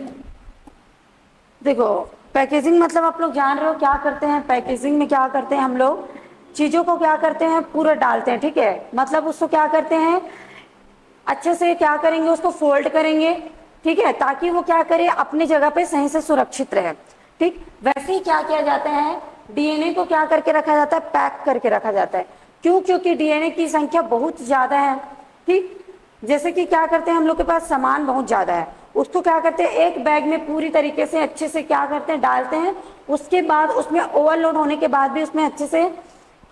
देखो पैकेजिंग मतलब आप लोग जान रहे हो क्या करते हैं। पैकेजिंग में क्या करते हैं हम लोग, चीजों को क्या करते हैं, पूरा डालते हैं। ठीक है, मतलब उसको क्या करते हैं, अच्छे से क्या करेंगे, उसको फोल्ड करेंगे। ठीक है, ताकि वो क्या करे, अपनी जगह पे सही से सुरक्षित रहे। ठीक, वैसे ही क्या किया जाता है, डीएनए को क्या करके रखा जाता है, पैक करके रखा जाता है। क्यों, क्योंकि डीएनए की संख्या बहुत ज्यादा है। ठीक, जैसे कि क्या करते हैं, हम लोग के पास सामान बहुत ज्यादा है, उसको क्या करते हैं, एक बैग में पूरी तरीके से अच्छे से क्या करते हैं, डालते हैं। उसके बाद उसमें ओवरलोड होने के बाद भी उसमें अच्छे से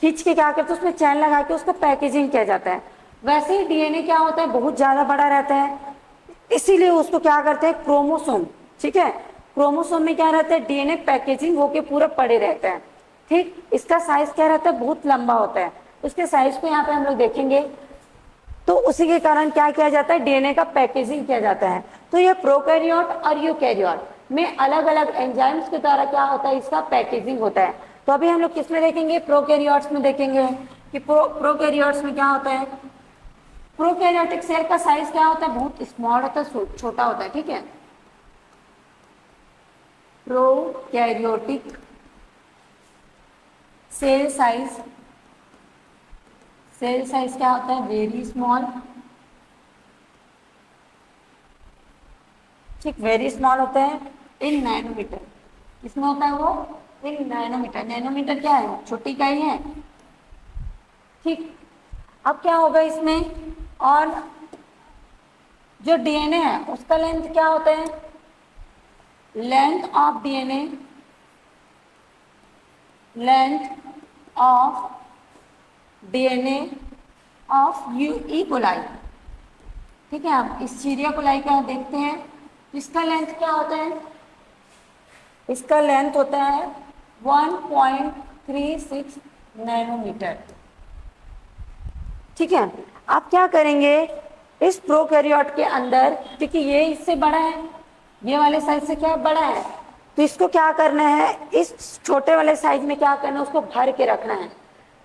खींच के क्या करते हैं, उसमें चैन लगा के उसको पैकेजिंग किया जाता है। वैसे ही डीएनए क्या होता है, बहुत ज्यादा बड़ा रहता है, इसीलिए उसको क्या करते हैं, क्रोमोसोम। ठीक है, क्रोमोसोम में क्या रहता है, डीएनए पैकेजिंग होके पूरा पड़े रहता है। ठीक, इसका साइज क्या रहता है, बहुत लंबा होता है। उसके साइज को यहाँ पे हम लोग देखेंगे, तो उसी के कारण क्या किया जाता है, डीएनए का पैकेजिंग किया जाता है। तो ये प्रोकैरियोट और यूकैरियोट में अलग अलग एंजाइम्स के द्वारा क्या होता है, इसका पैकेजिंग होता है। तो अभी हम लोग किस में देखेंगे, प्रोकैरियोट्स में देखेंगे कि प्रोकैरियोट्स में क्या होता है। प्रोकैरियोटिक सेल का साइज क्या होता है, बहुत स्मॉल होता है, छोटा होता है। ठीक है, प्रोकैरियोटिक सेल साइज क्या होता है, वेरी स्मॉल। ठीक, वेरी स्मॉल होता है इन नैनोमीटर। किसमें होता है वो, इन नैनोमीटर। नैनोमीटर क्या है, छोटी इकाई है। ठीक, अब क्या होगा इसमें, और जो डीएनए है उसका लेंथ क्या होता है, length of DNA, length of DNA of E coli. ठीक है, अब इस सीरिया कोलाई का देखते हैं, इसका लेंथ क्या होता है, इसका लेंथ होता है 1.36 नैनोमीटर। ठीक है, आप क्या करेंगे, इस प्रोकैरियोट के अंदर, क्योंकि ये इससे बड़ा है, ये वाले साइज से क्या बड़ा है, तो इसको क्या करना है, इस छोटे वाले साइज में क्या करना है, उसको भर के रखना है।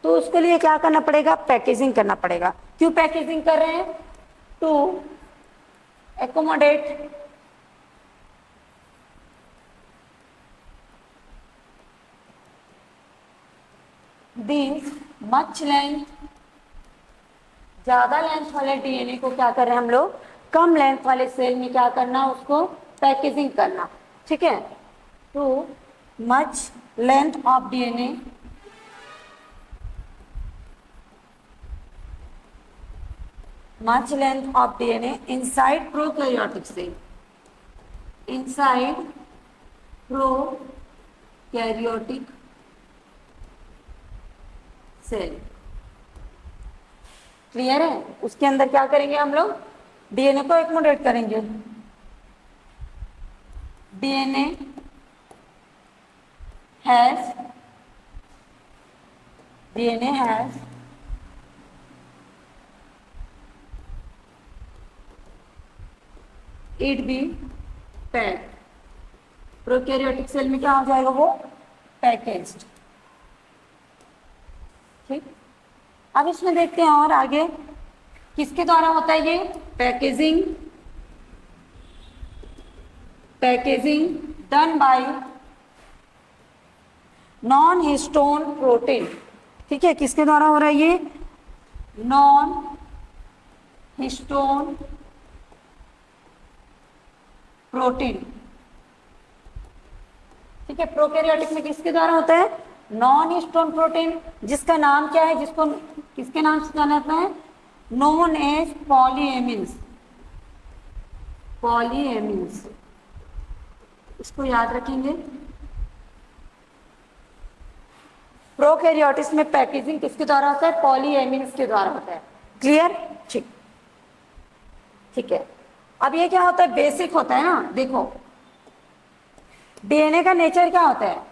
तो उसके लिए क्या करना पड़ेगा, पैकेजिंग करना पड़ेगा। क्यों पैकेजिंग कर रहे हैं, to accommodate this much length, ज्यादा लेंथ वाले डीएनए को क्या कर रहे हैं हम लोग, कम लेंथ वाले सेल में क्या करना, उसको पैकेजिंग करना। ठीक है, तो much length of DNA, much length of DNA inside prokaryotic cell, inside prokaryotic cell। Clear है, उसके अंदर क्या करेंगे हम लोग, डीएनए को एकोमोडेट करेंगे। DNA has it be pack. Prokaryotic cell में क्या हो जाएगा, वो पैकेज्ड। ठीक, अब इसमें देखते हैं और आगे किसके द्वारा होता है ये packaging, done by non histone protein. ठीक है, किसके द्वारा हो रहा है ये, नॉन हिस्टोन प्रोटीन। ठीक है, प्रोकैरियोटिक में किसके द्वारा होता है, नॉन हिस्टोन प्रोटीन, जिसका नाम क्या है, जिसको किसके नाम से जाना जाता है? Known as पॉलीएमिन्स। पॉलीएमिन्स, इसको याद रखेंगे। प्रोकैरियोटिस में पैकेजिंग किसके द्वारा होता है? पॉलीएमिन्स के द्वारा होता है। क्लियर? ठीक, ठीक है। अब ये क्या होता है? बेसिक होता है ना। देखो डीएनए का नेचर क्या होता है?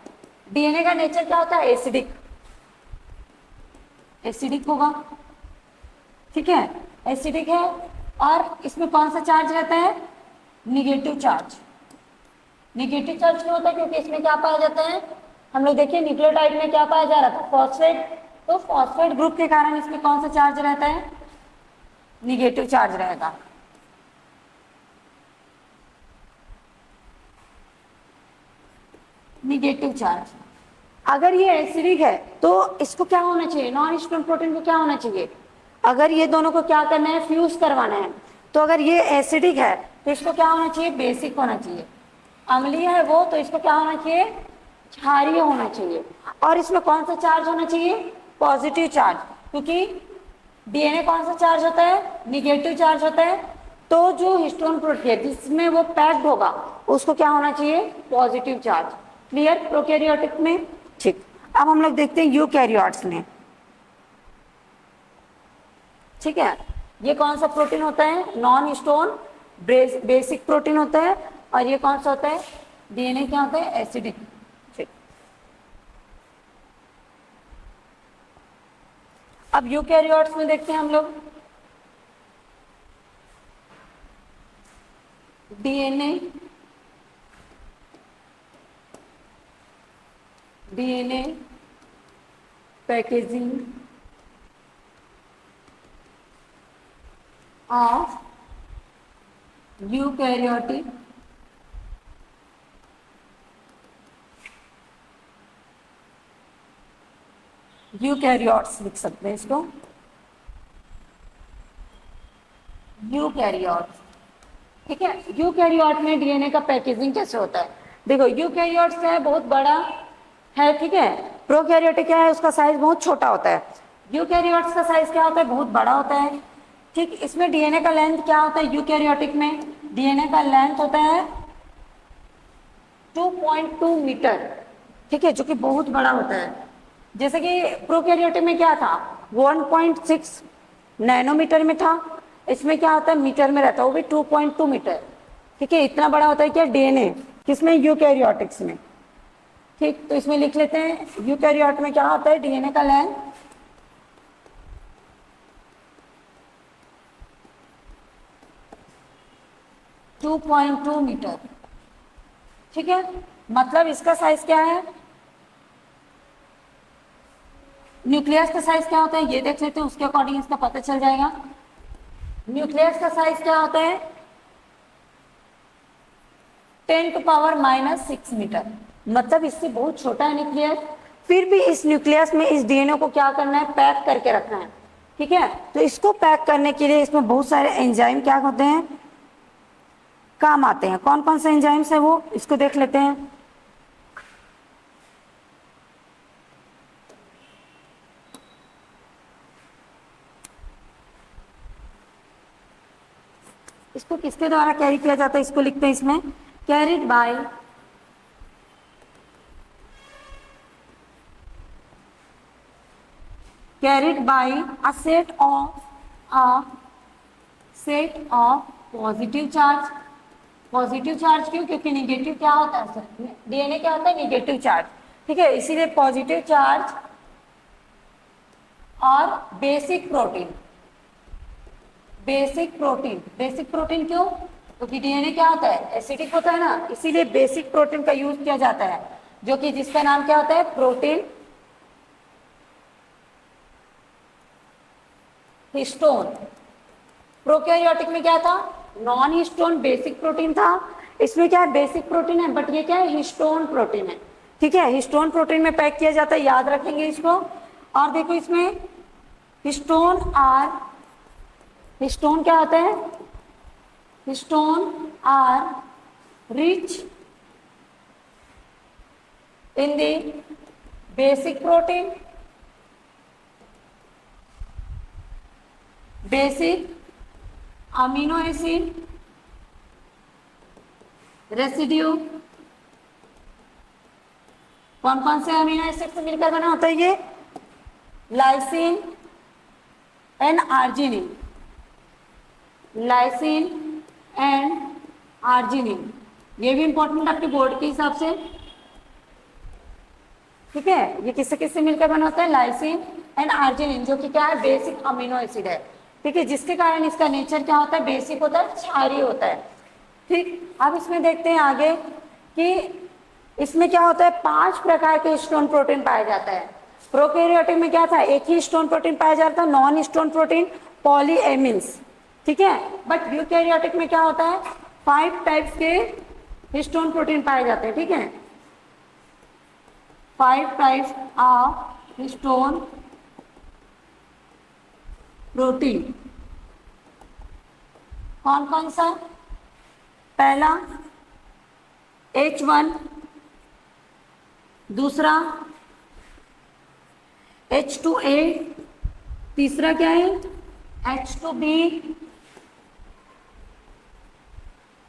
डीएनए का नेचर क्या होता है? एसिडिक, एसिडिक होगा, ठीक है, एसिडिक है। और इसमें कौन सा चार्ज रहता है? Negative charge. निगेटिव चार्ज क्यों होता है? क्योंकि इसमें क्या पाया जाता है? हम लोग देखिए न्यूक्लियोटाइड में क्या पाया जा रहा था? फॉस्फेट। तो फॉस्फेट ग्रुप के कारण इसमें कौन सा चार्ज रहता है? निगेटिव चार्ज रहेगा। Negative charge. अगर ये एसिडिक है तो इसको क्या होना चाहिए? नॉन हिस्टोन प्रोटीन को क्या होना चाहिए? अगर ये दोनों को क्या करना है? फ्यूज करवाना है। तो अगर ये एसिडिक है तो इसको क्या होना चाहिए? बेसिक होना चाहिए। अम्लीय है वो, तो इसको क्या होना चाहिए? क्षारीय होना चाहिए। और इसमें कौन सा चार्ज होना चाहिए? पॉजिटिव चार्ज, क्योंकि डीएनए कौन सा चार्ज होता है? निगेटिव चार्ज होता है। तो जो हिस्टोन प्रोटीन जिसमें वो पैक्ड होगा उसको क्या होना चाहिए? Positive charge. क्लियर? प्रोकैरियोटिक में। ठीक, अब हम लोग देखते हैं यूकैरियोट्स में। ठीक है, ये कौन सा प्रोटीन होता है? नॉन हिस्टोन बेसिक प्रोटीन होता है। और ये कौन सा होता है? डीएनए क्या होता है? एसिडिक। ठीक, अब यूकैरियोट्स में देखते हैं हम लोग। DNA, DNA packaging of eukaryotic eukaryotes लिख सकते हैं इसको, यूकैरियोट्स। ठीक है, यूकैरियोट में डीएनए का पैकेजिंग कैसे होता है? देखो यूकैरियोट्स क्या है? बहुत बड़ा है, ठीक है। प्रोकैरियोटिक क्या है? उसका साइज बहुत छोटा होता है। यूकैरियोट्स का साइज क्या होता है? बहुत बड़ा होता है। ठीक, इसमें डीएनए का लेंथ क्या होता है? यूकैरियोटिक में डीएनए का लेंथ होता है 2.2 मीटर, ठीक है, जो कि बहुत बड़ा होता है। जैसे कि प्रोकैरियोटिक में क्या था? 1.6 नैनोमीटर में था। इसमें क्या होता है? मीटर में रहता है, वो भी 2.2 मीटर। ठीक है, इतना बड़ा होता है क्या? डीएनए किसमें? यूकैरियोटिक्स में। ठीक, तो इसमें लिख लेते हैं यूकैरियोट में क्या होता है? डीएनए का लेंथ 2.2 मीटर। ठीक है, मतलब इसका साइज क्या है? न्यूक्लियस का साइज क्या होता है ये देख लेते हैं, उसके अकॉर्डिंग इसका पता चल जाएगा। न्यूक्लियस का साइज क्या होता है? 10⁻⁻6 मीटर, मतलब इससे बहुत छोटा है न्यूक्लियस। फिर भी इस न्यूक्लियस में इस डीएनए को क्या करना है? पैक करके रखना है। ठीक है, तो इसको पैक करने के लिए इसमें बहुत सारे एंजाइम क्या होते हैं? काम आते हैं। कौन कौन से एंजाइम्स है वो इसको देख लेते हैं। इसको किसके द्वारा कैरी किया जाता है? इसको लिखते हैं इसमें, carried by a set of positive charge. Positive charge क्यों? क्योंकि निगेटिव क्या होता है? डीएनए क्या होता है? Negative charge. ठीक है, इसीलिए पॉजिटिव चार्ज और basic protein. Basic protein, basic protein क्यों? क्योंकि डीएनए क्या होता है? एसिडिक होता है ना, इसीलिए बेसिक प्रोटीन का यूज किया जाता है, जो कि जिसका नाम क्या होता है? Protein histone. प्रोकैरियोटिक में क्या था? नॉन हिस्टोन बेसिक प्रोटीन था। इसमें क्या है? बेसिक प्रोटीन है, बट ये क्या है? हिस्टोन प्रोटीन है। ठीक है, हिस्टोन प्रोटीन में पैक किया जाता है, याद रखेंगे इसको। और देखो इसमें हिस्टोन हिस्टोन क्या होता है? Histone are rich in the basic protein basic amino acid residue. कौन कौन से अमीनो एसिड से मिलकर बना होता है ये? Lysine and arginine, lysine and arginine. ये भी इंपॉर्टेंट आपके बोर्ड के हिसाब से, ठीक है। ये किससे किससे मिलकर बना होता है? लाइसिन एंड आर्जिनिन, जो कि क्या है? बेसिक अमीनो एसिड है, ठीक है, जिसके कारण इसका नेचर क्या होता है? बेसिक होता है, क्षारीय होता है, ठीक। अब इसमें देखते हैं आगे कि इसमें क्या होता है? 5 प्रकार के हिस्टोन प्रोटीन पाया जाता है। प्रोकैरियोटिक में क्या था? एक ही हिस्टोन प्रोटीन पाया जाता है, नॉन हिस्टोन प्रोटीन, पॉलीएमिन्स, ठीक है। बट यूकैरियोटिक में क्या होता है? 5 टाइप्स के हिस्टोन प्रोटीन पाए जाते हैं, ठीक है। 5 टाइप्स ऑफ हिस्टोन प्रोटीन। कौन कौन सा? पहला H1, दूसरा H2A, तीसरा क्या है? H2B,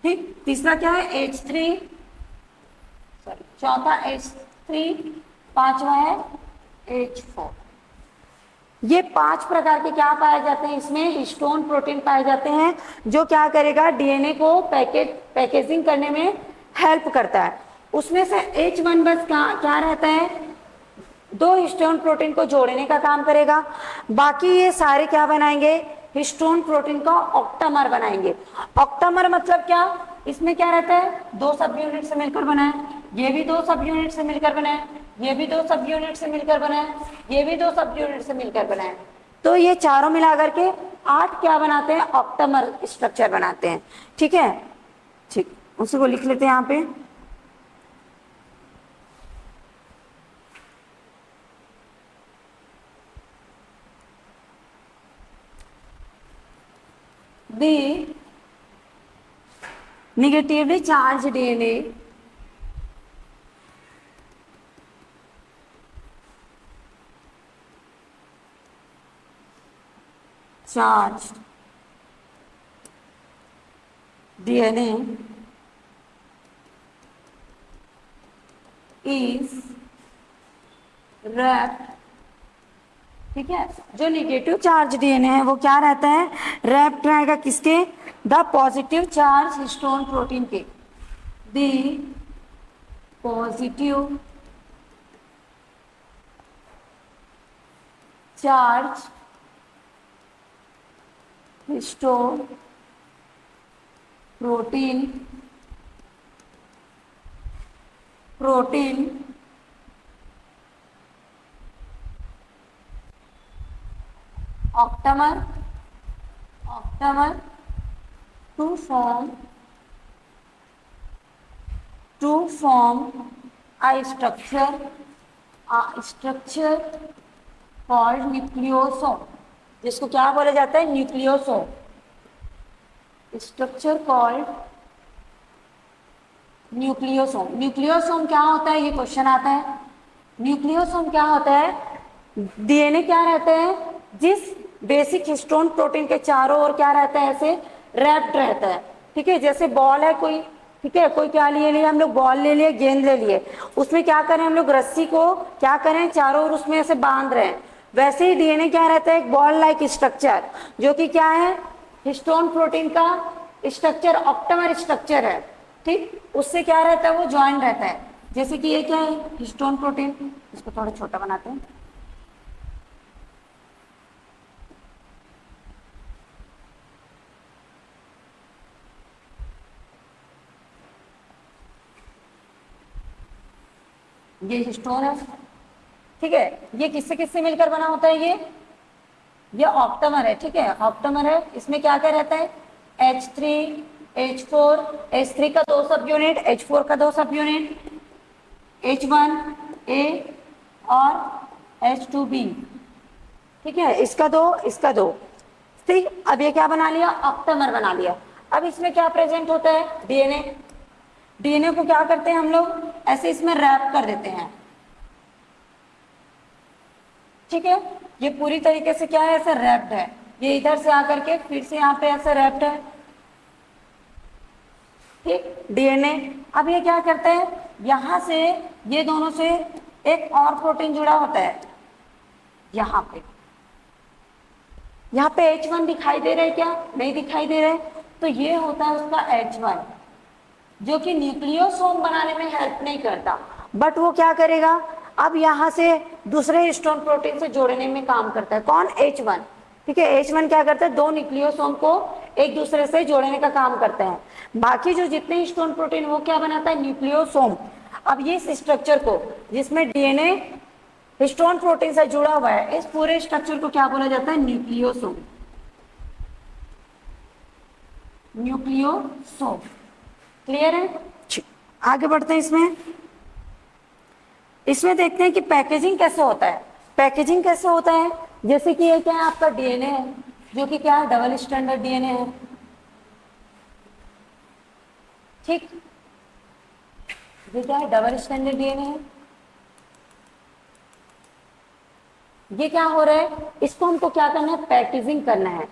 ठीक, तीसरा क्या है? H3, सॉरी, चौथा H3, पांचवा है H4। ये 5 प्रकार के क्या पाए जाते हैं? इसमें हिस्टोन प्रोटीन पाए जाते हैं, जो क्या करेगा? डीएनए को पैकेजिंग करने में हेल्प करता है। उसमें से H1 बस क्या रहता है? 2 हिस्टोन प्रोटीन को जोड़ने का काम करेगा। बाकी ये सारे क्या बनाएंगे? हिस्टोन प्रोटीन का ऑक्टामर बनाएंगे। ऑक्टामर मतलब क्या? इसमें क्या रहता है? 2 सब यूनिट से मिलकर बना है, ये भी 2 सब यूनिट से मिलकर बना है, ये भी 2 सब यूनिट से मिलकर बना है, ये भी 2 सब यूनिट से मिलकर बना है। तो ये चारों मिला करके 8 क्या बनाते हैं? ऑक्टामर स्ट्रक्चर बनाते हैं, ठीक है। ठीक, उसी को लिख लेते हैं यहाँ पे। The negatively charged DNA charged DNA is wrapped, ठीक है। जो निगेटिव चार्ज डीएनए है वो क्या रहता है? रैप्ड रहेगा किसके? The positive charge histone protein के। The positive charge histone protein octamer to form a structure called nucleosome, जिसको क्या बोला जाता है? Nucleosome. Structure called nucleosome. Nucleosome क्या होता है? ये क्वेश्चन आता है। न्यूक्लियोसोम क्या होता है? डीएनए क्या रहता है? जिस बेसिक हिस्टोन प्रोटीन के चारों ओर क्या रहता है? ऐसे रैप्ड रहता है, ठीक है। जैसे बॉल है कोई, ठीक है, कोई क्या लिए लिए? हम लोग बॉल ले लिए, गेंद ले लिए, उसमें क्या करें? हम लोग रस्सी को क्या करें? चारों ओर उसमें ऐसे बांध रहे हैं। वैसे ही डीएनए क्या रहता है? एक बॉल लाइक स्ट्रक्चर, जो कि क्या है? हिस्टोन प्रोटीन का स्ट्रक्चर, ऑक्टामर स्ट्रक्चर है, ठीक। उससे क्या रहता है? वो ज्वाइन रहता है। जैसे कि ये क्या है? Histone protein. इसको थोड़ा छोटा बनाते हैं। ये हिस्टोन है, ठीक है। ये किससे किससे मिलकर बना होता है? ये ऑक्टामर है, ठीक है, ऑक्टामर है। इसमें क्या क्या रहता है? H3, H4, H3 का 2 सब यूनिट, H4 का 2 सब यूनिट, H1A और H2B, ठीक है। इसका 2, इसका 2, ठीक। अब ये क्या बना लिया? ऑक्टामर बना लिया। अब इसमें क्या प्रेजेंट होता है? डीएनए। डीएनए को क्या करते हैं हम लोग? ऐसे इसमें रैप कर देते हैं, ठीक है। ये पूरी तरीके से क्या है? ऐसे रैप्ड है। ये इधर से आकर के फिर से यहाँ पे ऐसे रैप्ड है, ठीक, डीएनए। अब ये क्या करता है, यहाँ से ये दोनों से एक और प्रोटीन जुड़ा होता है, यहाँ पे H1 दिखाई दे रहा है क्या, नहीं दिखाई दे रहा है, तो ये होता है उसका H1, जो कि न्यूक्लियोसोम बनाने में हेल्प नहीं करता, बट वो क्या करेगा, अब यहाँ से दूसरे हिस्टोन प्रोटीन से जोड़ने में काम करता है। कौन, H1, ठीक है। H1 क्या करता है, दो न्यूक्लियोसोम को एक दूसरे से जोड़ने का काम करता है। बाकी जो जितने हिस्टोन प्रोटीन वो क्या बनाता है, न्यूक्लियोसोम। अब ये इस स्ट्रक्चर को, जिसमें डीएनए हिस्टोन प्रोटीन से जुड़ा हुआ है, इस पूरे स्ट्रक्चर को क्या बोला जाता है, न्यूक्लियोसोम। न्यूक्लियोसोम, क्लियर है। आगे बढ़ते हैं। इसमें देखते हैं कि पैकेजिंग कैसे होता है। पैकेजिंग कैसे होता है, जैसे कि ये क्या है, आपका डीएनए है, जो कि क्या है, डबल स्टैंडर्ड डीएनए है, ठीक। ये क्या है, डबल स्टैंडर्ड डीएनए है। ये क्या हो रहा है, इसको हमको क्या करना है, पैकेजिंग करना है।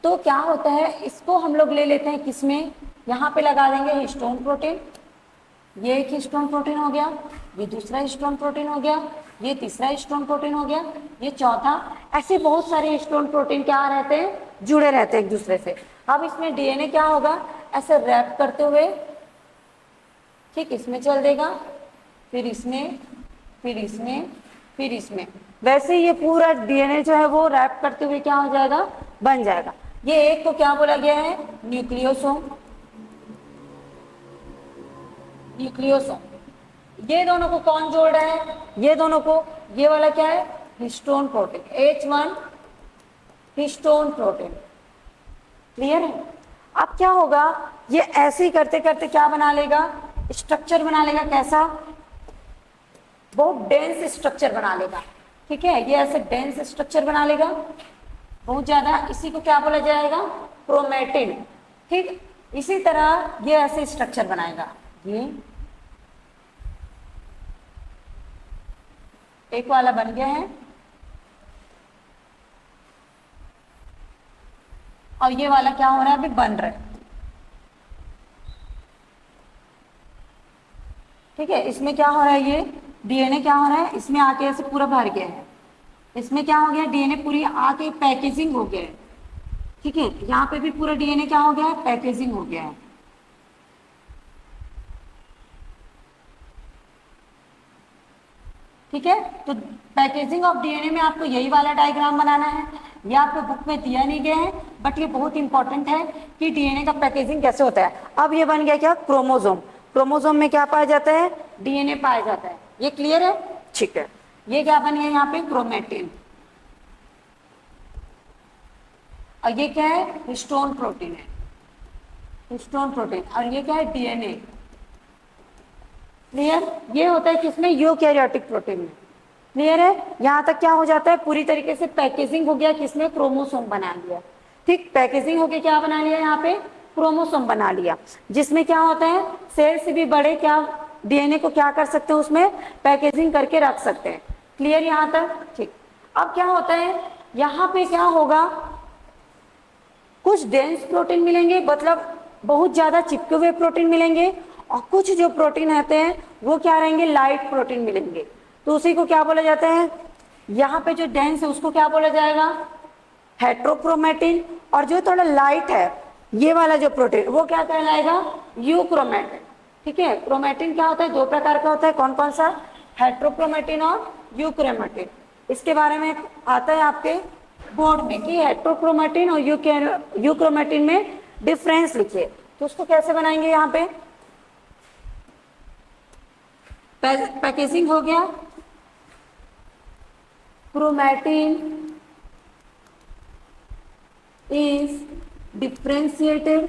तो क्या होता है, इसको हम लोग ले लेते हैं किसमें, यहाँ पे लगा देंगे हिस्टोन प्रोटीन। ये एक हिस्टोन प्रोटीन हो गया, ये दूसरा हिस्टोन प्रोटीन हो गया, ये तीसरा हिस्टोन प्रोटीन हो गया, ये चौथा। ऐसे बहुत सारे हिस्टोन प्रोटीन क्या रहते हैं, जुड़े रहते हैं एक दूसरे से। अब इसमें डीएनए क्या होगा, ऐसे रैप करते हुए, ठीक, इसमें चल देगा, फिर इसमें, फिर इसमें, फिर इसमें। वैसे ये पूरा डीएनए जो है वो रैप करते हुए क्या हो जाएगा, बन जाएगा। ये एक को क्या बोला गया है, न्यूक्लियोसोम। न्यूक्लियोसोम। ये दोनों को कौन जोड़ रहा है, ये दोनों को, ये वाला क्या है, histone protein, H1 histone protein, clear है। अब क्या होगा, ये ऐसे ही करते करते क्या बना लेगा, स्ट्रक्चर बना लेगा। कैसा, बहुत डेंस स्ट्रक्चर बना लेगा, ठीक है। ये ऐसे डेंस स्ट्रक्चर बना लेगा बहुत ज्यादा, इसी को क्या बोला जाएगा, क्रोमेटिन, ठीक। इसी तरह ये ऐसे स्ट्रक्चर बनाएगा। ये एक वाला बन गया है, और ये वाला क्या हो रहा है, अभी बन रहा है, ठीक है। इसमें क्या हो रहा है, ये डीएनए क्या हो रहा है, इसमें आके ऐसे पूरा भर गया है। इसमें क्या हो गया, डीएनए पूरी आके पैकेजिंग हो गया है, ठीक है। यहाँ पे भी पूरा डीएनए क्या हो गया है, पैकेजिंग हो गया है, ठीक है। तो पैकेजिंग ऑफ डीएनए में आपको यही वाला डायग्राम बनाना है। ये आपको बुक में दिया नहीं गया है, बट ये बहुत इंपॉर्टेंट है कि डीएनए का पैकेजिंग कैसे होता है। अब ये बन गया क्या, क्रोमोसोम। क्रोमोसोम में क्या पाया जाता है, डीएनए पाया जाता है। ये क्लियर है, ठीक है। ये क्या बन गया यहाँ पे, क्रोमेटिन, और ये क्या है, हिस्टोन प्रोटीन है, हिस्टोन प्रोटीन। और ये क्या है, डीएनए, क्लियर। ये होता है किसमें, यूकैरियोटिक प्रोटीन में, क्लियर है। यहां तक क्या हो जाता है, पूरी तरीके से पैकेजिंग हो गया, किसमें, क्रोमोसोम बना लिया, ठीक। पैकेजिंग हो गया, क्या बना लिया यहाँ पे, क्रोमोसोम बना लिया, जिसमें क्या होता है, सेल से भी बड़े क्या डीएनए को क्या कर सकते हैं, उसमें पैकेजिंग करके रख सकते हैं, क्लियर यहाँ तक, ठीक। अब क्या होता है, यहाँ पे क्या होगा, कुछ डेंस प्रोटीन मिलेंगे, मतलब बहुत ज्यादा चिपके हुए प्रोटीन मिलेंगे, और कुछ जो प्रोटीन रहते हैं वो क्या रहेंगे, लाइट प्रोटीन मिलेंगे। तो उसी को क्या बोला जाता है, यहाँ पे जो डेंस है उसको क्या बोला जाएगा, हेट्रोक्रोमेटिन। और जो थोड़ा लाइट है, ये वाला जो प्रोटीन, वो क्या कहलाएगा, यूक्रोमेटिन, ठीक है। क्रोमेटिन क्या होता है, दो प्रकार का होता है, कौन कौन सा, हेट्रोक्रोमेटिन और यूक्रोमेटिन। इसके बारे में आता है आपके बोर्ड में कि हेट्रोक्रोमेटिन और यूक्रोमेटिन में डिफरेंस लिखिए। तो उसको कैसे बनाएंगे, यहाँ पे पैकेजिंग हो गया, chromatin is differentiated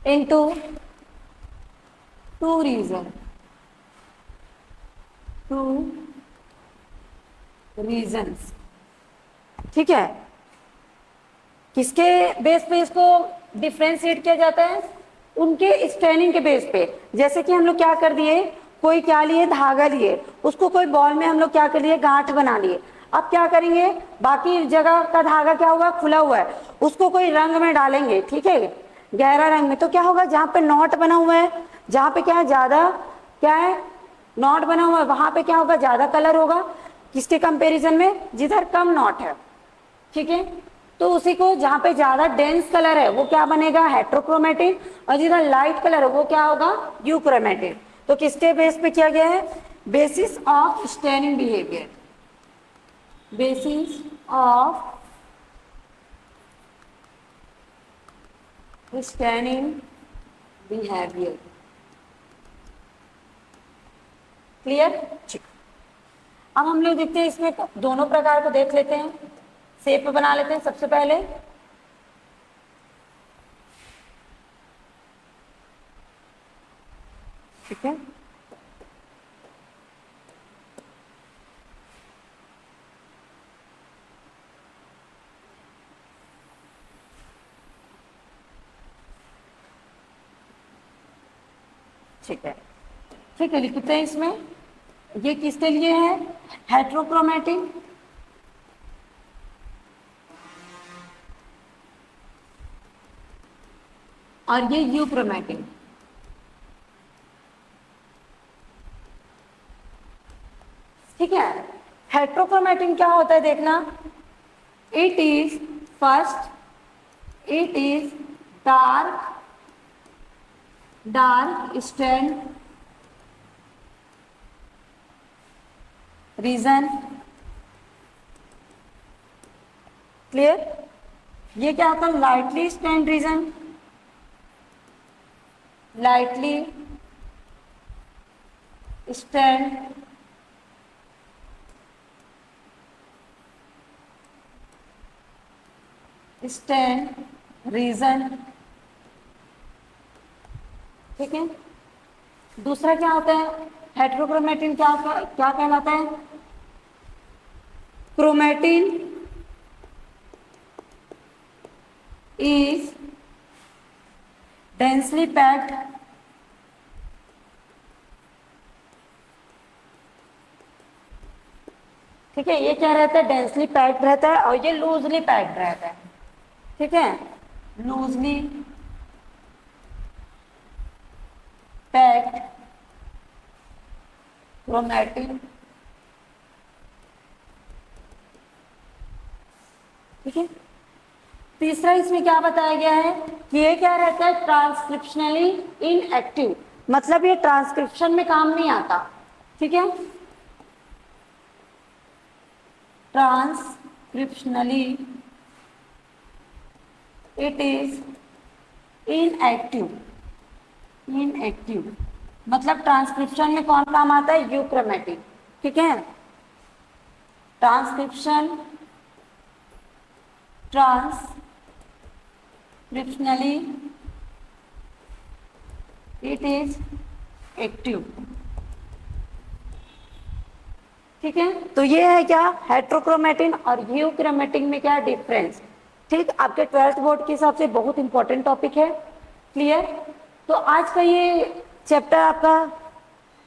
into two regions, ठीक है। किसके बेस पे इसको डिफ्रेंशिएट किया जाता है, उनके स्टेनिंग के बेस पे। जैसे कि हम लोग क्या कर दिए, कोई क्या लिए, धागा लिए, उसको कोई बॉल में हम लोग क्या कर लिए, गांठ बना लिए। अब क्या करेंगे, बाकी जगह का धागा क्या हुआ, खुला हुआ है, उसको कोई रंग में डालेंगे, ठीक है, गहरा रंग में। तो क्या होगा, जहाँ पे नॉट बना हुआ है, जहाँ पे क्या है ज्यादा, क्या है, नॉट बना हुआ है, वहां पे क्या होगा, ज्यादा कलर होगा, किसके कंपैरिजन में, जिधर कम नॉट है, ठीक है। तो उसी को, जहां पे ज्यादा डेंस कलर है वो क्या बनेगा, हेट्रोक्रोमेटिन, और जिधर लाइट कलर है वो क्या होगा, यूक्रोमेटिन। तो किसके बेस पे किया गया है, basis of staining behaviour, basis of staining behaviour. Clear. अब हम लोग देखते हैं इसमें दोनों प्रकार को देख लेते हैं, शेप बना लेते हैं सबसे पहले। ठीक है, ठीक है, ठीक है, लिखते हैं इसमें, ये किसके लिए है, हेट्रोक्रोमेटिन, और ये यूक्रोमेटिन। ठीक है, हेट्रोक्रोमेटिन क्या होता है देखना, it is first, it is dark, dark stand region. Clear. ये क्या होता है, lightly stand region, lightly stand region. ठीक है, दूसरा क्या होता है, हेट्रोक्रोमेटिन क्या क्या कहलाता है, क्रोमेटिन इज डेंसली पैक्ड, ठीक है, ये क्या रहता है, डेंसली पैक्ड रहता है, और ये लूजली पैक्ड रहता है, ठीक है, लूजली पैक्ड क्रोमेटिन। ठीक है, तीसरा इसमें क्या बताया गया है कि ये क्या रहता है, ट्रांसक्रिप्शनली इनएक्टिव, मतलब ये ट्रांसक्रिप्शन में काम नहीं आता। ठीक है, transcriptionally it is inactive, inactive मतलब ट्रांसक्रिप्शन में कौन काम आता है, यूक्रोमेटिन। ठीक है, transcription, transcriptionally it is active. ठीक है, तो ये है क्या, हेट्रोक्रोमेटिन और यूक्रोमेटिन में क्या डिफरेंस। ठीक, आपके 12th बोर्ड के हिसाब से बहुत इंपॉर्टेंट टॉपिक है। क्लियर। तो आज का ये चैप्टर आपका,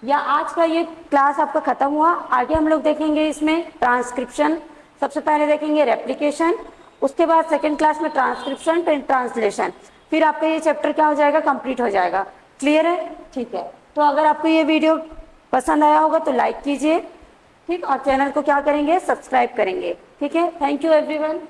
या आज का ये क्लास आपका खत्म हुआ। आगे हम लोग देखेंगे इसमें ट्रांसक्रिप्शन, सबसे पहले देखेंगे रेप्लिकेशन, उसके बाद सेकंड क्लास में ट्रांसक्रिप्शन, फिर ट्रांसलेशन, फिर आपका ये चैप्टर क्या हो जाएगा, कंप्लीट हो जाएगा। क्लियर है। ठीक है, तो अगर आपको ये वीडियो पसंद आया होगा तो लाइक कीजिए, ठीक, और चैनल को क्या करेंगे, सब्सक्राइब करेंगे। ठीक है, थैंक यू एवरीवन।